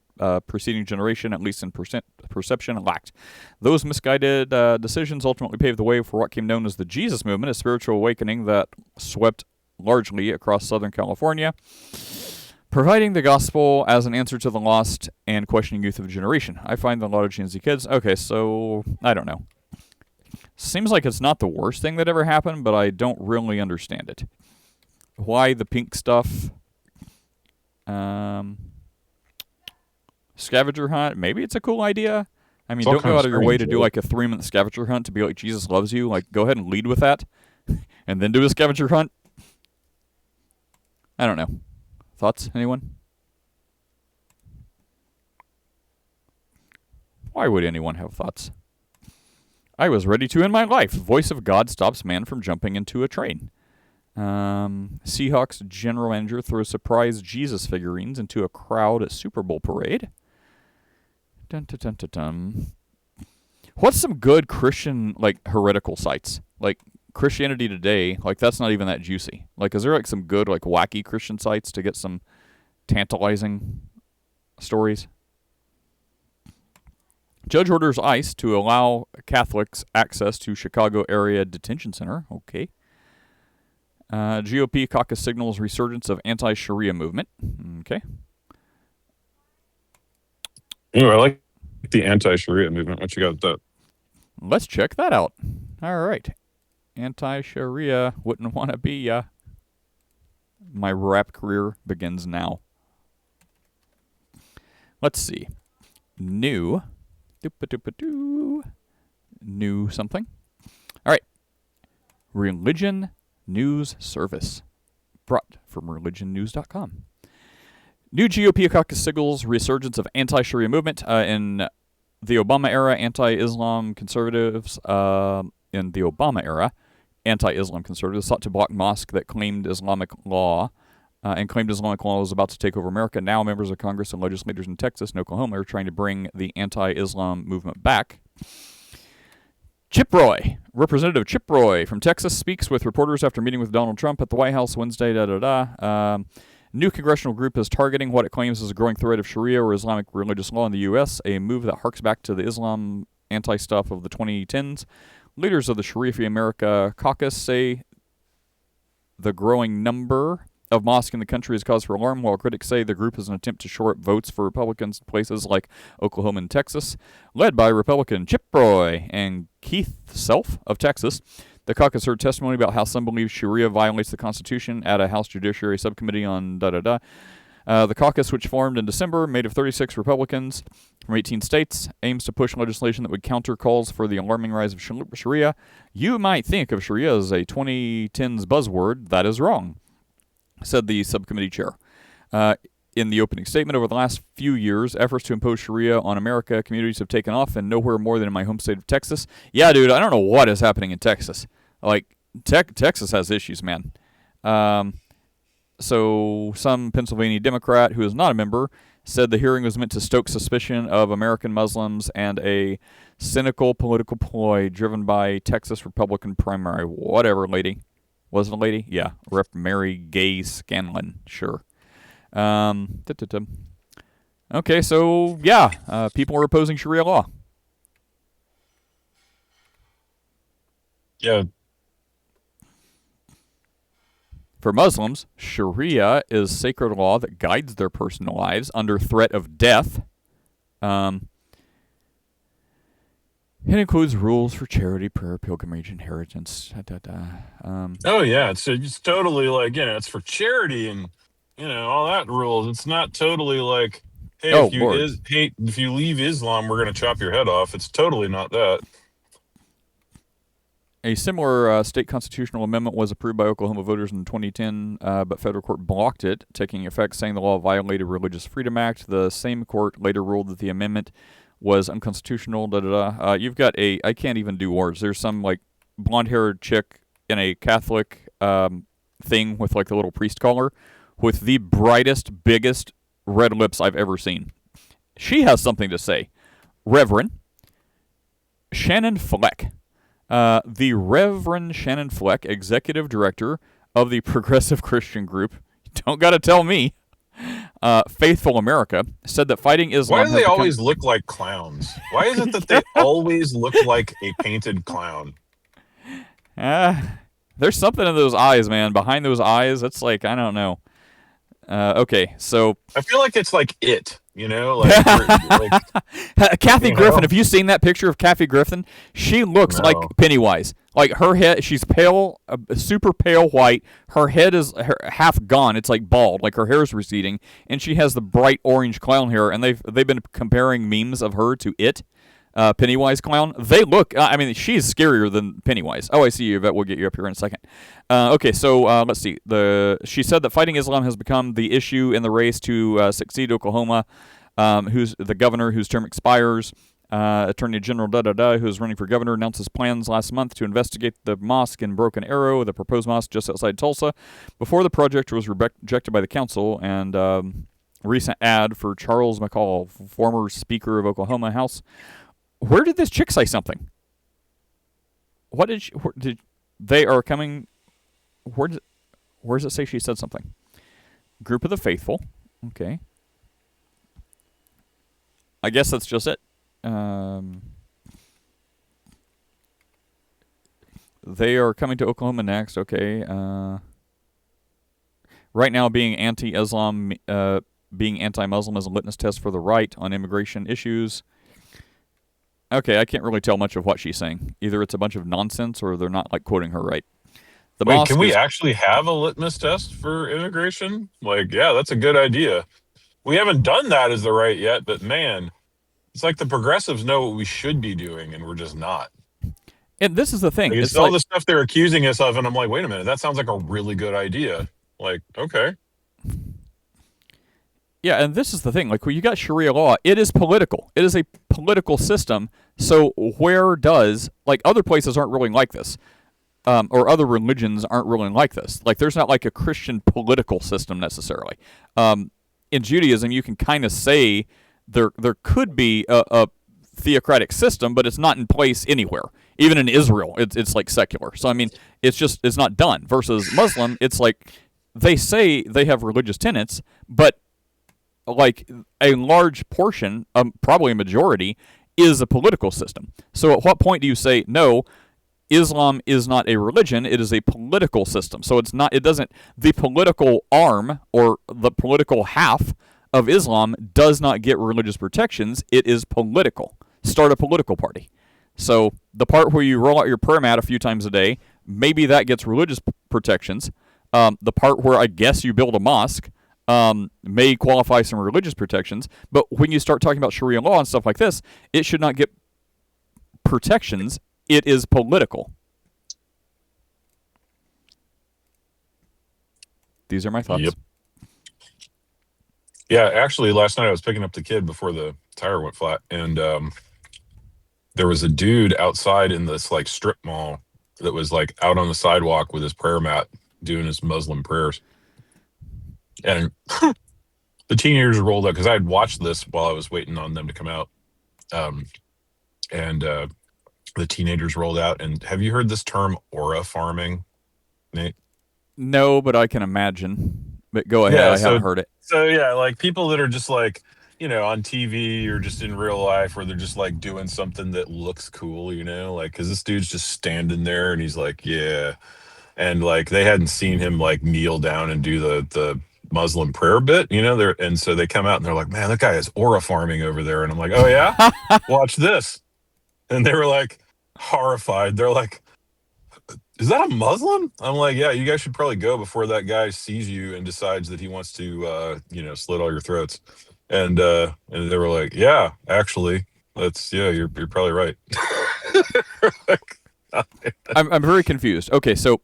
preceding generation, at least in perception, lacked. Those misguided decisions ultimately paved the way for what came known as the Jesus movement, a spiritual awakening that swept largely across Southern California, providing the gospel as an answer to the lost and questioning youth of the generation. I find that a lot of Gen Z kids, okay, so, I don't know. Seems like it's not the worst thing that ever happened, but I don't really understand it. Why the pink stuff? Scavenger hunt? Maybe it's a cool idea. I mean, don't go out of your way to do like a 3-month scavenger hunt to be like, Jesus loves you. Like, go ahead and lead with that. And then do a scavenger hunt. I don't know. Thoughts, anyone? Why would anyone have thoughts? I was ready to end my life. Voice of God stops man from jumping into a train. Seahawks general manager throws surprise Jesus figurines into a crowd at Super Bowl parade. Dun, dun, dun, dun, dun. What's some good Christian, like, heretical sites? Like, Christianity Today, like, that's not even that juicy. Like, is there, like, some good, like, wacky Christian sites to get some tantalizing stories? Judge orders ICE to allow Catholics access to Chicago area detention center. Okay. GOP caucus signals resurgence of anti-Shariah movement. Okay. Ooh, I like the anti-Shariah movement. What you got with that? Let's check that out. All right. Anti-Shariah wouldn't want to be ya. My rap career begins now. Let's see. New. New something. All right. Religion News Service. Brought from religionnews.com. New GOP caucus signals resurgence of anti-Shariah movement in the Obama era. Anti-Islam conservatives sought to block mosque that claimed Islamic law was about to take over America. Now members of Congress and legislators in Texas and Oklahoma are trying to bring the anti-Islam movement back. Chip Roy, Representative Chip Roy from Texas, speaks with reporters after meeting with Donald Trump at the White House Wednesday. New congressional group is targeting what it claims is a growing threat of Sharia or Islamic religious law in the U.S., a move that harks back to the Islam anti-stuff of the 2010s. Leaders of the Sharia-Free America Caucus say the growing number of mosques in the country is cause for alarm, while critics say the group is an attempt to shore up votes for Republicans in places like Oklahoma and Texas. Led by Republican Chip Roy and Keith Self of Texas, the caucus heard testimony about how some believe Sharia violates the Constitution at a House Judiciary Subcommittee on The caucus, which formed in December, made of 36 Republicans from 18 states, aims to push legislation that would counter calls for the alarming rise of Sharia. You might think of Sharia as a 2010s buzzword. That is wrong, said the subcommittee chair. In the opening statement, over the last few years, efforts to impose Sharia on America communities have taken off, and nowhere more than in my home state of Texas. Yeah, dude, I don't know what is happening in Texas. Like, Texas has issues, man. So some Pennsylvania Democrat, who is not a member, said the hearing was meant to stoke suspicion of American Muslims and a cynical political ploy driven by Texas Republican primary. Whatever, lady. Was it a lady? Yeah. Rep. Mary Gay Scanlon. Sure. Okay, so, yeah. People are opposing Sharia law. Yeah. For Muslims, Sharia is sacred law that guides their personal lives under threat of death. It includes rules for charity, prayer, pilgrimage, inheritance. Oh yeah, it's totally like, it's for charity and all that rules. It's not totally like, hey, if you leave Islam, we're gonna chop your head off. It's totally not that. A similar state constitutional amendment was approved by Oklahoma voters in 2010, but federal court blocked it, taking effect, saying the law violated Religious Freedom Act. The same court later ruled that the amendment was unconstitutional. You've got I can't even do words. There's some like blonde-haired chick in a Catholic thing with like the little priest collar, with the brightest, biggest red lips I've ever seen. She has something to say. Reverend Shannon Fleck. The Reverend Shannon Fleck, executive director of the Progressive Christian group, don't gotta tell me, Faithful America, said that fighting Islam... Why do they always look like clowns? Why is it that they always look like a painted clown? There's something in those eyes, man. Behind those eyes, it's like, I don't know. Okay, so... I feel like it's like It. Kathy Griffin. Have you seen that picture of Kathy Griffin? She looks like Pennywise. Like her head, she's pale, super pale white. Her head is half gone. It's like bald, like her hair is receding, and she has the bright orange clown hair. And they've been comparing memes of her to It, Pennywise clown. They look. She's scarier than Pennywise. Oh, I see you. Yvette. We'll get you up here in a second. Okay, so let's see. She said that fighting Islam has become the issue in the race to succeed Oklahoma, who's the governor whose term expires. Attorney General who is running for governor, announced his plans last month to investigate the mosque in Broken Arrow, the proposed mosque just outside Tulsa, before the project was rejected by the council. And recent ad for Charles McCall, former Speaker of Oklahoma House. Where did this chick say something? What did they are coming? Where does it say she said something? Group of the Faithful. Okay. I guess that's just it. They are coming to Oklahoma next. Okay. Right now, being anti-Islam, being anti-Muslim is a litmus test for the right on immigration issues. Okay, I can't really tell much of what she's saying. Either it's a bunch of nonsense or they're not like quoting her right. Wait, can we actually have a litmus test for immigration? That's a good idea. We haven't done that as the right yet, but man, it's like the progressives know what we should be doing and we're just not. And this is the thing. It's all the stuff they're accusing us of, and I'm like, wait a minute, that sounds like a really good idea. Okay. Yeah, and this is the thing. Like, when you got Sharia law, it is political. It is a political system. So where does, other places aren't really like this, or other religions aren't really like this. Like, there's not like a Christian political system necessarily. In Judaism, you can kind of say there could be a theocratic system, but it's not in place anywhere. Even in Israel, it's like secular. So I mean, it's not done. Versus Muslim, it's like they say they have religious tenets, but like a large portion, probably a majority, is a political system. So at what point do you say no? Islam is not a religion; it is a political system. So it's not. It doesn't. The political arm or the political half of Islam does not get religious protections. It is political. Start a political party. So the part where you roll out your prayer mat a few times a day, maybe that gets religious protections. The part where I guess you build a mosque may qualify some religious protections. But when you start talking about Sharia law and stuff like this, it should not get protections. It is political. These are my thoughts. Yep. Yeah, actually, last night I was picking up the kid before the tire went flat, and there was a dude outside in this like strip mall that was like out on the sidewalk with his prayer mat doing his Muslim prayers. And the teenagers rolled up because I had watched this while I was waiting on them to come out. And the teenagers rolled out. And have you heard this term aura farming, Nate? No, but I can imagine. But go ahead. I haven't heard it. So yeah, like people that are just like, you know, on TV or just in real life where they're just like doing something that looks cool, you know, like because this dude's just standing there and he's like, yeah. And like they hadn't seen him like kneel down and do the Muslim prayer bit, you know, and so they come out and they're like, man, that guy is aura farming over there. And I'm like, oh yeah, watch this. And they were like horrified. They're like, is that a Muslim? I'm like, yeah, you guys should probably go before that guy sees you and decides that he wants to, slit all your throats. And they were like, yeah, actually, you're probably right. I'm very confused. Okay, so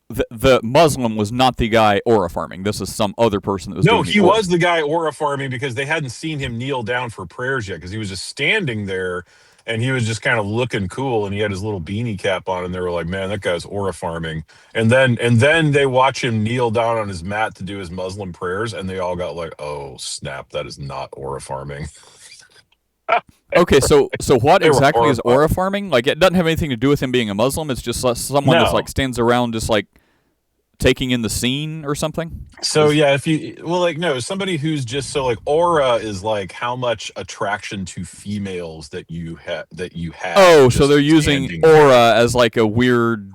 the Muslim was not the guy aura farming. This is some other person that was. No, he was the guy aura farming because they hadn't seen him kneel down for prayers yet because he was just standing there and he was just kind of looking cool and he had his little beanie cap on and they were like, man, that guy's aura farming. And then they watch him kneel down on his mat to do his Muslim prayers and they all got like, oh snap, that is not aura farming. Okay, so what exactly is aura farming? Like, it doesn't have anything to do with him being a Muslim. It's just someone that's like stands around just like taking in the scene or something. So yeah, somebody who's just so like aura is like how much attraction to females that you have. Oh, so they're using aura as like a weird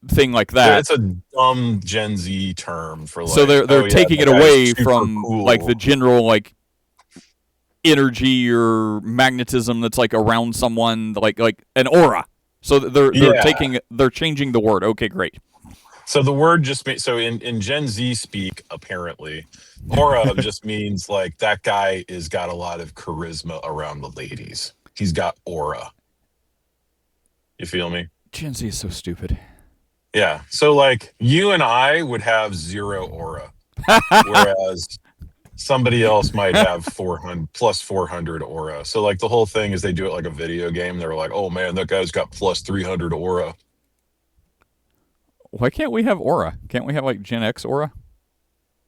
thing like that. Yeah, it's a dumb Gen Z term for like. So they're taking it away from cool. Like the general like energy or magnetism that's like around someone, like an aura. So they're changing the word. Okay, great. So the word just in Gen Z speak, apparently, aura just means like that guy is got a lot of charisma around the ladies. He's got aura. You feel me? Gen Z is so stupid. Yeah. So like you and I would have 0 aura, whereas somebody else might have 400 aura. So like the whole thing is they do it like a video game. They're like, oh man, that guy's got plus 300 aura. Why can't we have aura? Can't we have like Gen X aura?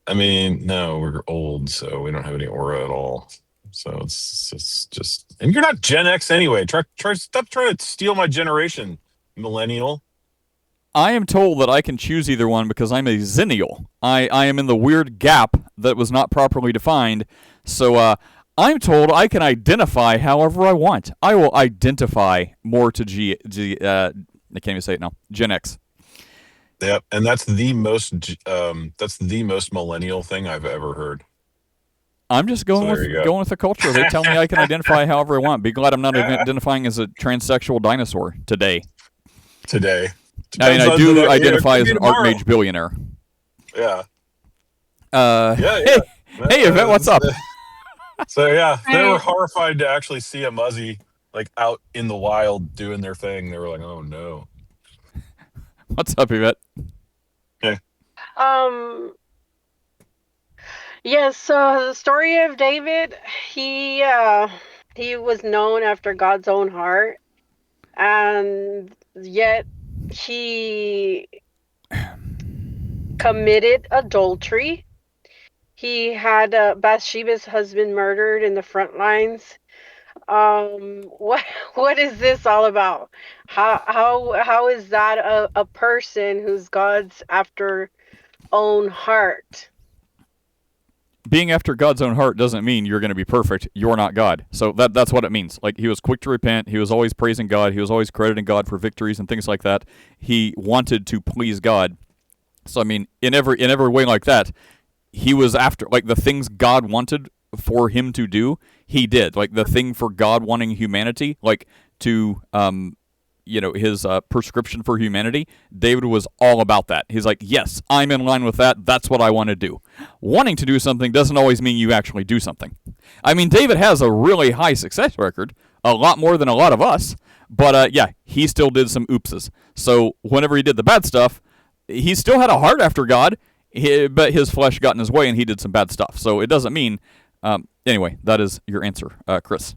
I mean, no, we're old, so we don't have any aura at all. So it's just, and you're not Gen X anyway. Stop trying to steal my generation, millennial. I am told that I can choose either one because I'm a zennial. I am in the weird gap that was not properly defined. So I'm told I can identify however I want. I will identify more to I can't even say it now. Gen X. Yep, and that's the most millennial thing I've ever heard. I'm just going with the culture. They tell me I can identify however I want. Be glad I'm not identifying as a transsexual dinosaur today. I mean, I do identify as an archmage billionaire. Yeah. Hey, Yvette, what's up? So yeah, they were horrified to actually see a Muzzy like out in the wild doing their thing. They were like, "Oh no." What's up, Yvette? Okay. Yes, so the story of David, he was known after God's own heart, and yet he committed adultery. He had Bathsheba's husband murdered in the front lines. What is this all about? How is that a person who's God's after own heart? Being after God's own heart doesn't mean you're going to be perfect. You're not God. So that's what it means. Like, he was quick to repent. He was always praising God. He was always crediting God for victories and things like that. He wanted to please God. So I mean, in every way like that, he was after, like, the things God wanted for him to do, he did. Like, the thing for God wanting humanity, like, to his prescription for humanity, David was all about that. He's like, yes, I'm in line with that. That's what I want to do. Wanting to do something doesn't always mean you actually do something. I mean, David has a really high success record, a lot more than a lot of us, but yeah, he still did some oopses. So whenever he did the bad stuff, he still had a heart after God, but his flesh got in his way and he did some bad stuff. So it doesn't mean. Anyway, that is your answer, Chris.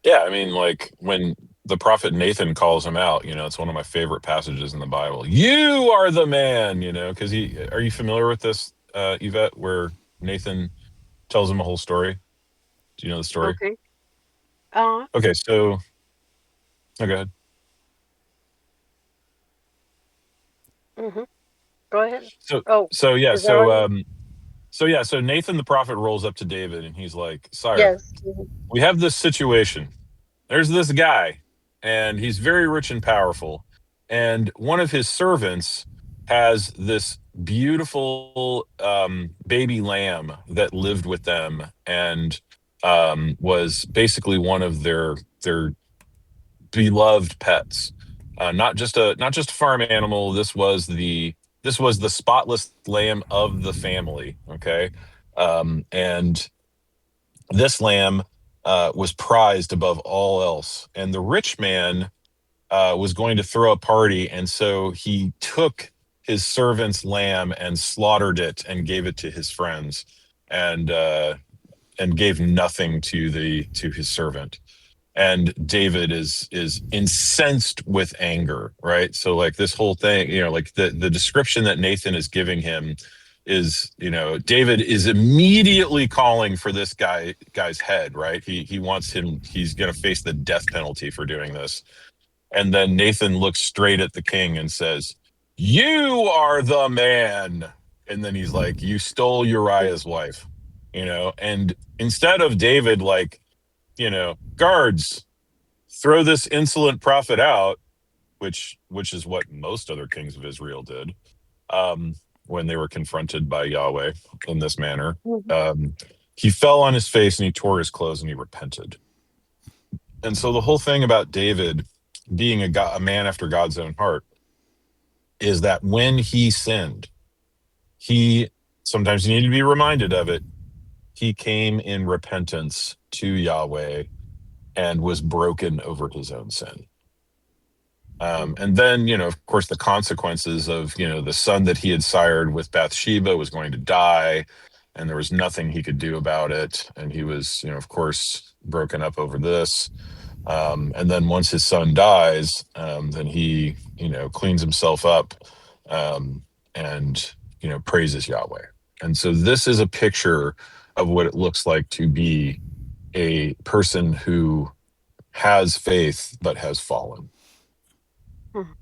Yeah, I mean, like, when the prophet Nathan calls him out, it's one of my favorite passages in the Bible. You are the man, because are you familiar with this, Yvette, where Nathan tells him a whole story? Do you know the story? Okay. Okay, so, go ahead. Mm-hmm. Go ahead. So, Oh, so yeah, is that right? so Nathan the prophet rolls up to David and he's like, "Sire, Yes. Mhm. we have this situation. There's this guy, and he's very rich and powerful, and one of his servants has this beautiful baby lamb that lived with them and was basically one of their beloved pets. Not just a farm animal. This was the spotless lamb of the family. Okay, and this lamb was prized above all else, and the rich man was going to throw a party, and so he took his servant's lamb and slaughtered it and gave it to his friends, and gave nothing to his servant. And David is incensed with anger, right? So, like, this whole thing, like the description that Nathan is giving him is, David is immediately calling for this guy's head, right? He wants him, he's going to face the death penalty for doing this. And then Nathan looks straight at the king and says, "You are the man." And then he's like, "You stole Uriah's wife," and instead of David, like, guards, throw this insolent prophet out, which is what most other kings of Israel did, when they were confronted by Yahweh in this manner. Mhm. He fell on his face and he tore his clothes and he repented. And so the whole thing about David being a man after God's own heart is that when he sinned, he sometimes he needed to be reminded of it. He came in repentance to Yahweh and was broken over his own sin. And then, of course, the consequences of, the son that he had sired with Bathsheba was going to die, and there was nothing he could do about it. And he was, of course, broken up over this. And then once his son dies, then he, cleans himself up, and, praises Yahweh. And so this is a picture of what it looks like to be a person who has faith but has fallen. Mhm.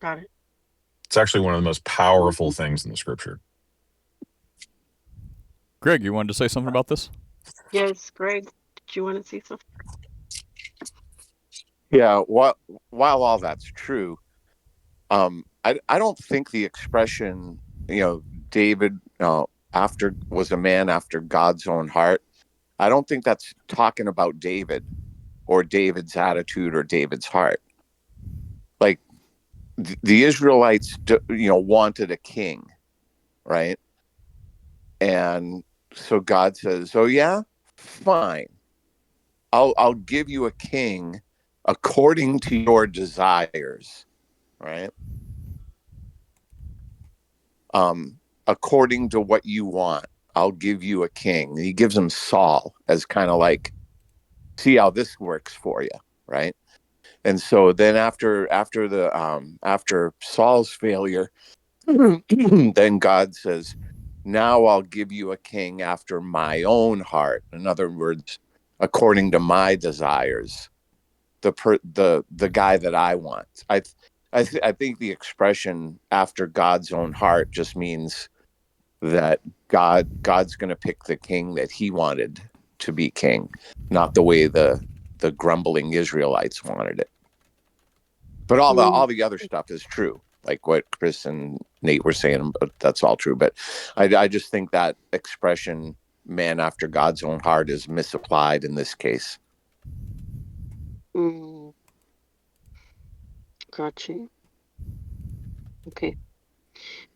Got it. It's actually one of the most powerful things in the scripture. Greg, you wanted to say something about this? Yes, Greg. Did you want to say something? Yeah, while all that's true, I don't think the expression, David after was a man after God's own heart. I don't think that's talking about David or David's attitude or David's heart. Like the Israelites, wanted a king, right? And so God says, "Oh yeah, fine. I'll give you a king according to your desires." Right? According to what you want, I'll give you a king. And he gives him Saul as kind of like, see how this works for you, right? And so then after Saul's failure, then God says, Now I'll give you a king after my own heart. In other words, according to my desires, the guy that I want. I think the expression "after God's own heart" just means that God's going to pick the king that He wanted to be king, not the way the grumbling Israelites wanted it. But all the other stuff is true, like what Chris and Nate were saying. But that's all true. But I just think that expression "man after God's own heart" is misapplied in this case. Gotcha. Okay.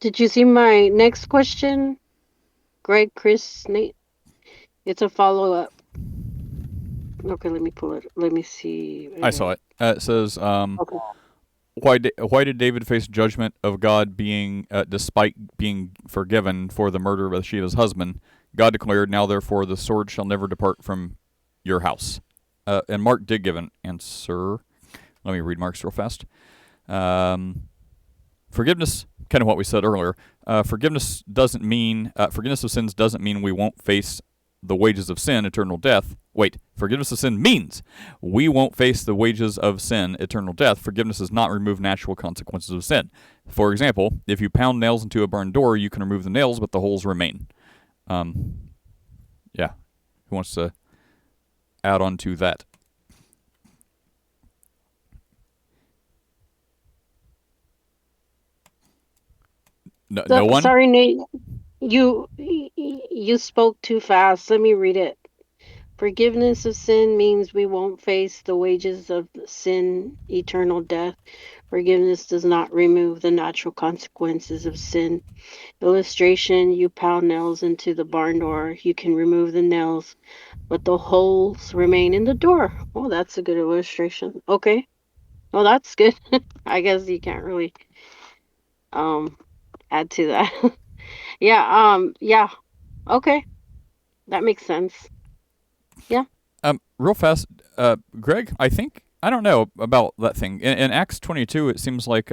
Did you see my next question, Greg, Chris, Nate? It's a follow-up. Okay, let me pull it. Let me see. I saw it. It says, Okay. why did David face judgment of God being despite being forgiven for the murder of Bathsheba's husband? God declared, "Now therefore the sword shall never depart from your house." And Mark did give an answer. Let me read Mark's real fast. Forgiveness, kind of what we said earlier. Forgiveness of sins doesn't mean we won't face the wages of sin, eternal death. Wait, forgiveness of sin means we won't face the wages of sin, eternal death. Forgiveness does not remove natural consequences of sin. For example, if you pound nails into a barn door, you can remove the nails, but the holes remain. Yeah. Who wants to add on to that? No one? Sorry, Nate. You spoke too fast. Let me read it. Forgiveness of sin means we won't face the wages of sin, eternal death. Forgiveness does not remove the natural consequences of sin. Illustration, you pound nails into the barn door. You can remove the nails, but the holes remain in the door. Oh, that's a good illustration. Okay. Well, that's good. I guess you can't really add to that. Yeah. Okay. That makes sense. Yeah. Real fast, Greg, I don't know about that thing. In Acts 22, it seems like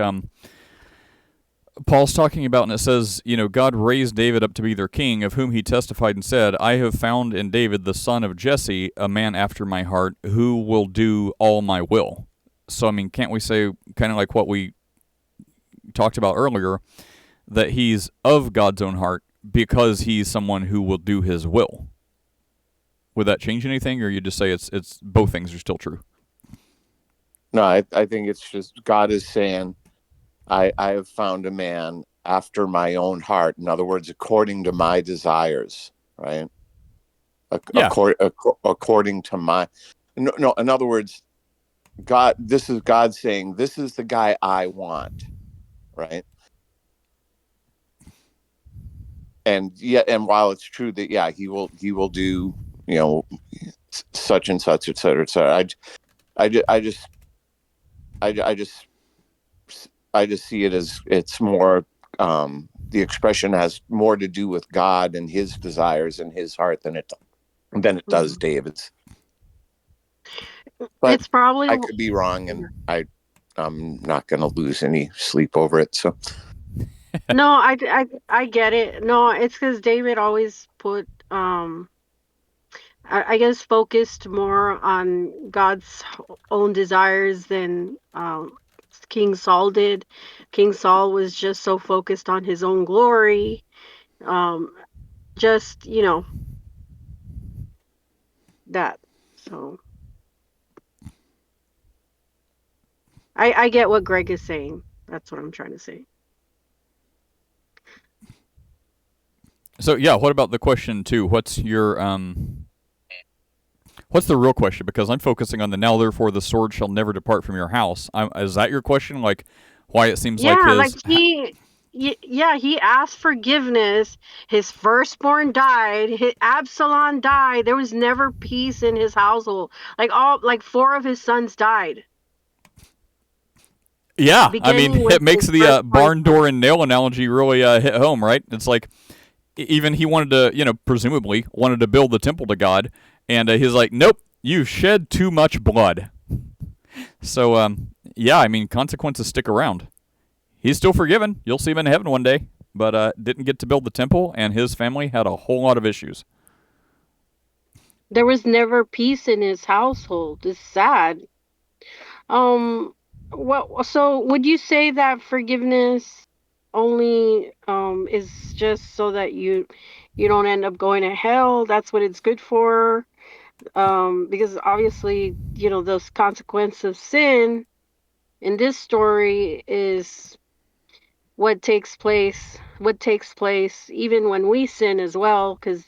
Paul's talking about, and it says, God raised David up to be their king, of whom he testified and said, "I have found in David, the son of Jesse, a man after my heart, who will do all my will." So, can't we say, kind of like what we talked about earlier, that he's of God's own heart because he's someone who will do his will? Would that change anything, or you just say it's both things are still true? No, I think it's just God is saying, I have found a man after my own heart. In other words, according to my desires, right? According to my... No, in other words, this is God saying, this is the guy I want, right? And while it's true that, he will do, such and such, et cetera, et cetera. I just see it as it's more, the expression has more to do with God and his desires and his heart than it does David's. But it's probably... I could be wrong, and I'm not going to lose any sleep over it. So no, I get it. No, it's because David always put I guess focused more on God's own desires than King Saul did. King Saul was just so focused on his own glory. Just, that. So I get what Greg is saying. That's what I'm trying to say. So yeah, what about the question too? What's your what's the real question? Because I'm focusing on the "now therefore the sword shall never depart from your house." Is that your question? Like, why it seems like his... he asked forgiveness. His firstborn died. Absalom died. There was never peace in his household. Like 4 of his sons died. Yeah, it makes the barn door and nail analogy really hit home, right? It's like, even he wanted to, presumably wanted to build the temple to God, and he's like, "Nope, you shed too much blood." So, consequences stick around. He's still forgiven. You'll see him in heaven one day. but didn't get to build the temple, and his family had a whole lot of issues. There was never peace in his household. It's sad. What? So would you say that forgiveness only is just so that you don't end up going to hell? That's what it's good for. Because obviously, those consequences of sin in this story is what takes place even when we sin as well, because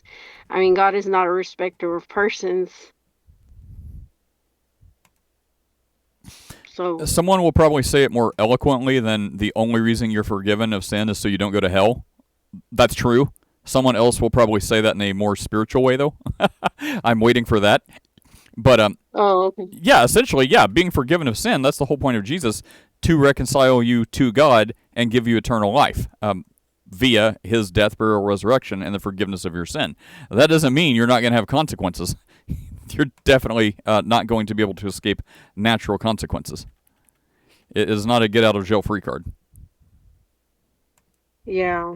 God is not a respecter of persons. So Someone will probably say it more eloquently than the only reason you're forgiven of sin is so you don't go to hell. That's true. Someone else will probably say that in a more spiritual way, though. I'm waiting for that. But okay. yeah, essentially, yeah, being forgiven of sin, that's the whole point of Jesus, to reconcile you to God and give you eternal life via his death, burial, resurrection, and the forgiveness of your sin. That doesn't mean you're not going to have consequences. You're definitely not going to be able to escape natural consequences. It is not a get-out-of-jail-free card. Yeah.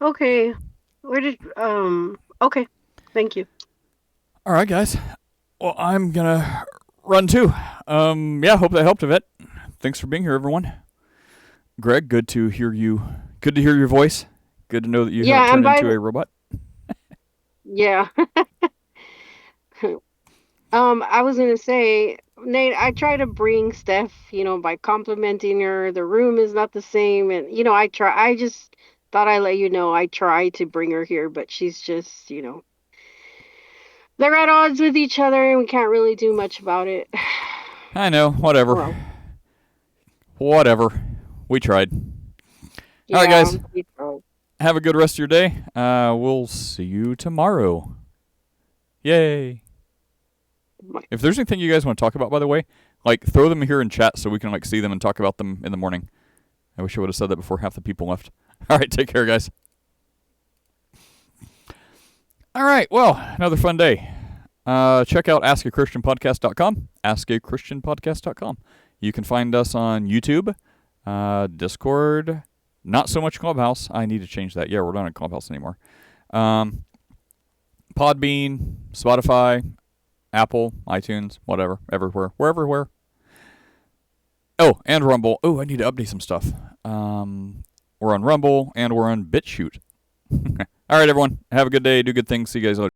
Okay. Okay. Thank you. All right, guys. Well, I'm going to run too. Yeah, hope that helped a bit. Thanks for being here, everyone. Greg, good to hear you. Good to hear your voice. Good to know that you haven't turned into a robot. Yeah. I was gonna say, Nate, I try to bring Steph, by complimenting her. The room is not the same, and I just thought I'd let you know I try to bring her here, but she's just, they're at odds with each other, and we can't really do much about it. I know. Whatever. Well, Whatever. We tried. yeah, All right, guys. we tried. Have a good rest of your day. We'll see you tomorrow. Yay. If there's anything you guys want to talk about, by the way, throw them here in chat so we can see them and talk about them in the morning. I wish I would have said that before half the people left. All right, take care, guys. All right, well, another fun day. Check out askachristianpodcast.com, askachristianpodcast.com. You can find us on YouTube, Discord, not so much Clubhouse. I need to change that. Yeah, we're not on Clubhouse anymore. Podbean, Spotify, Apple, iTunes, whatever, everywhere. We're everywhere. Oh, and Rumble. Oh, I need to update some stuff. We're on Rumble, and we're on BitChute. All right, everyone. Have a good day. Do good things. See you guys later.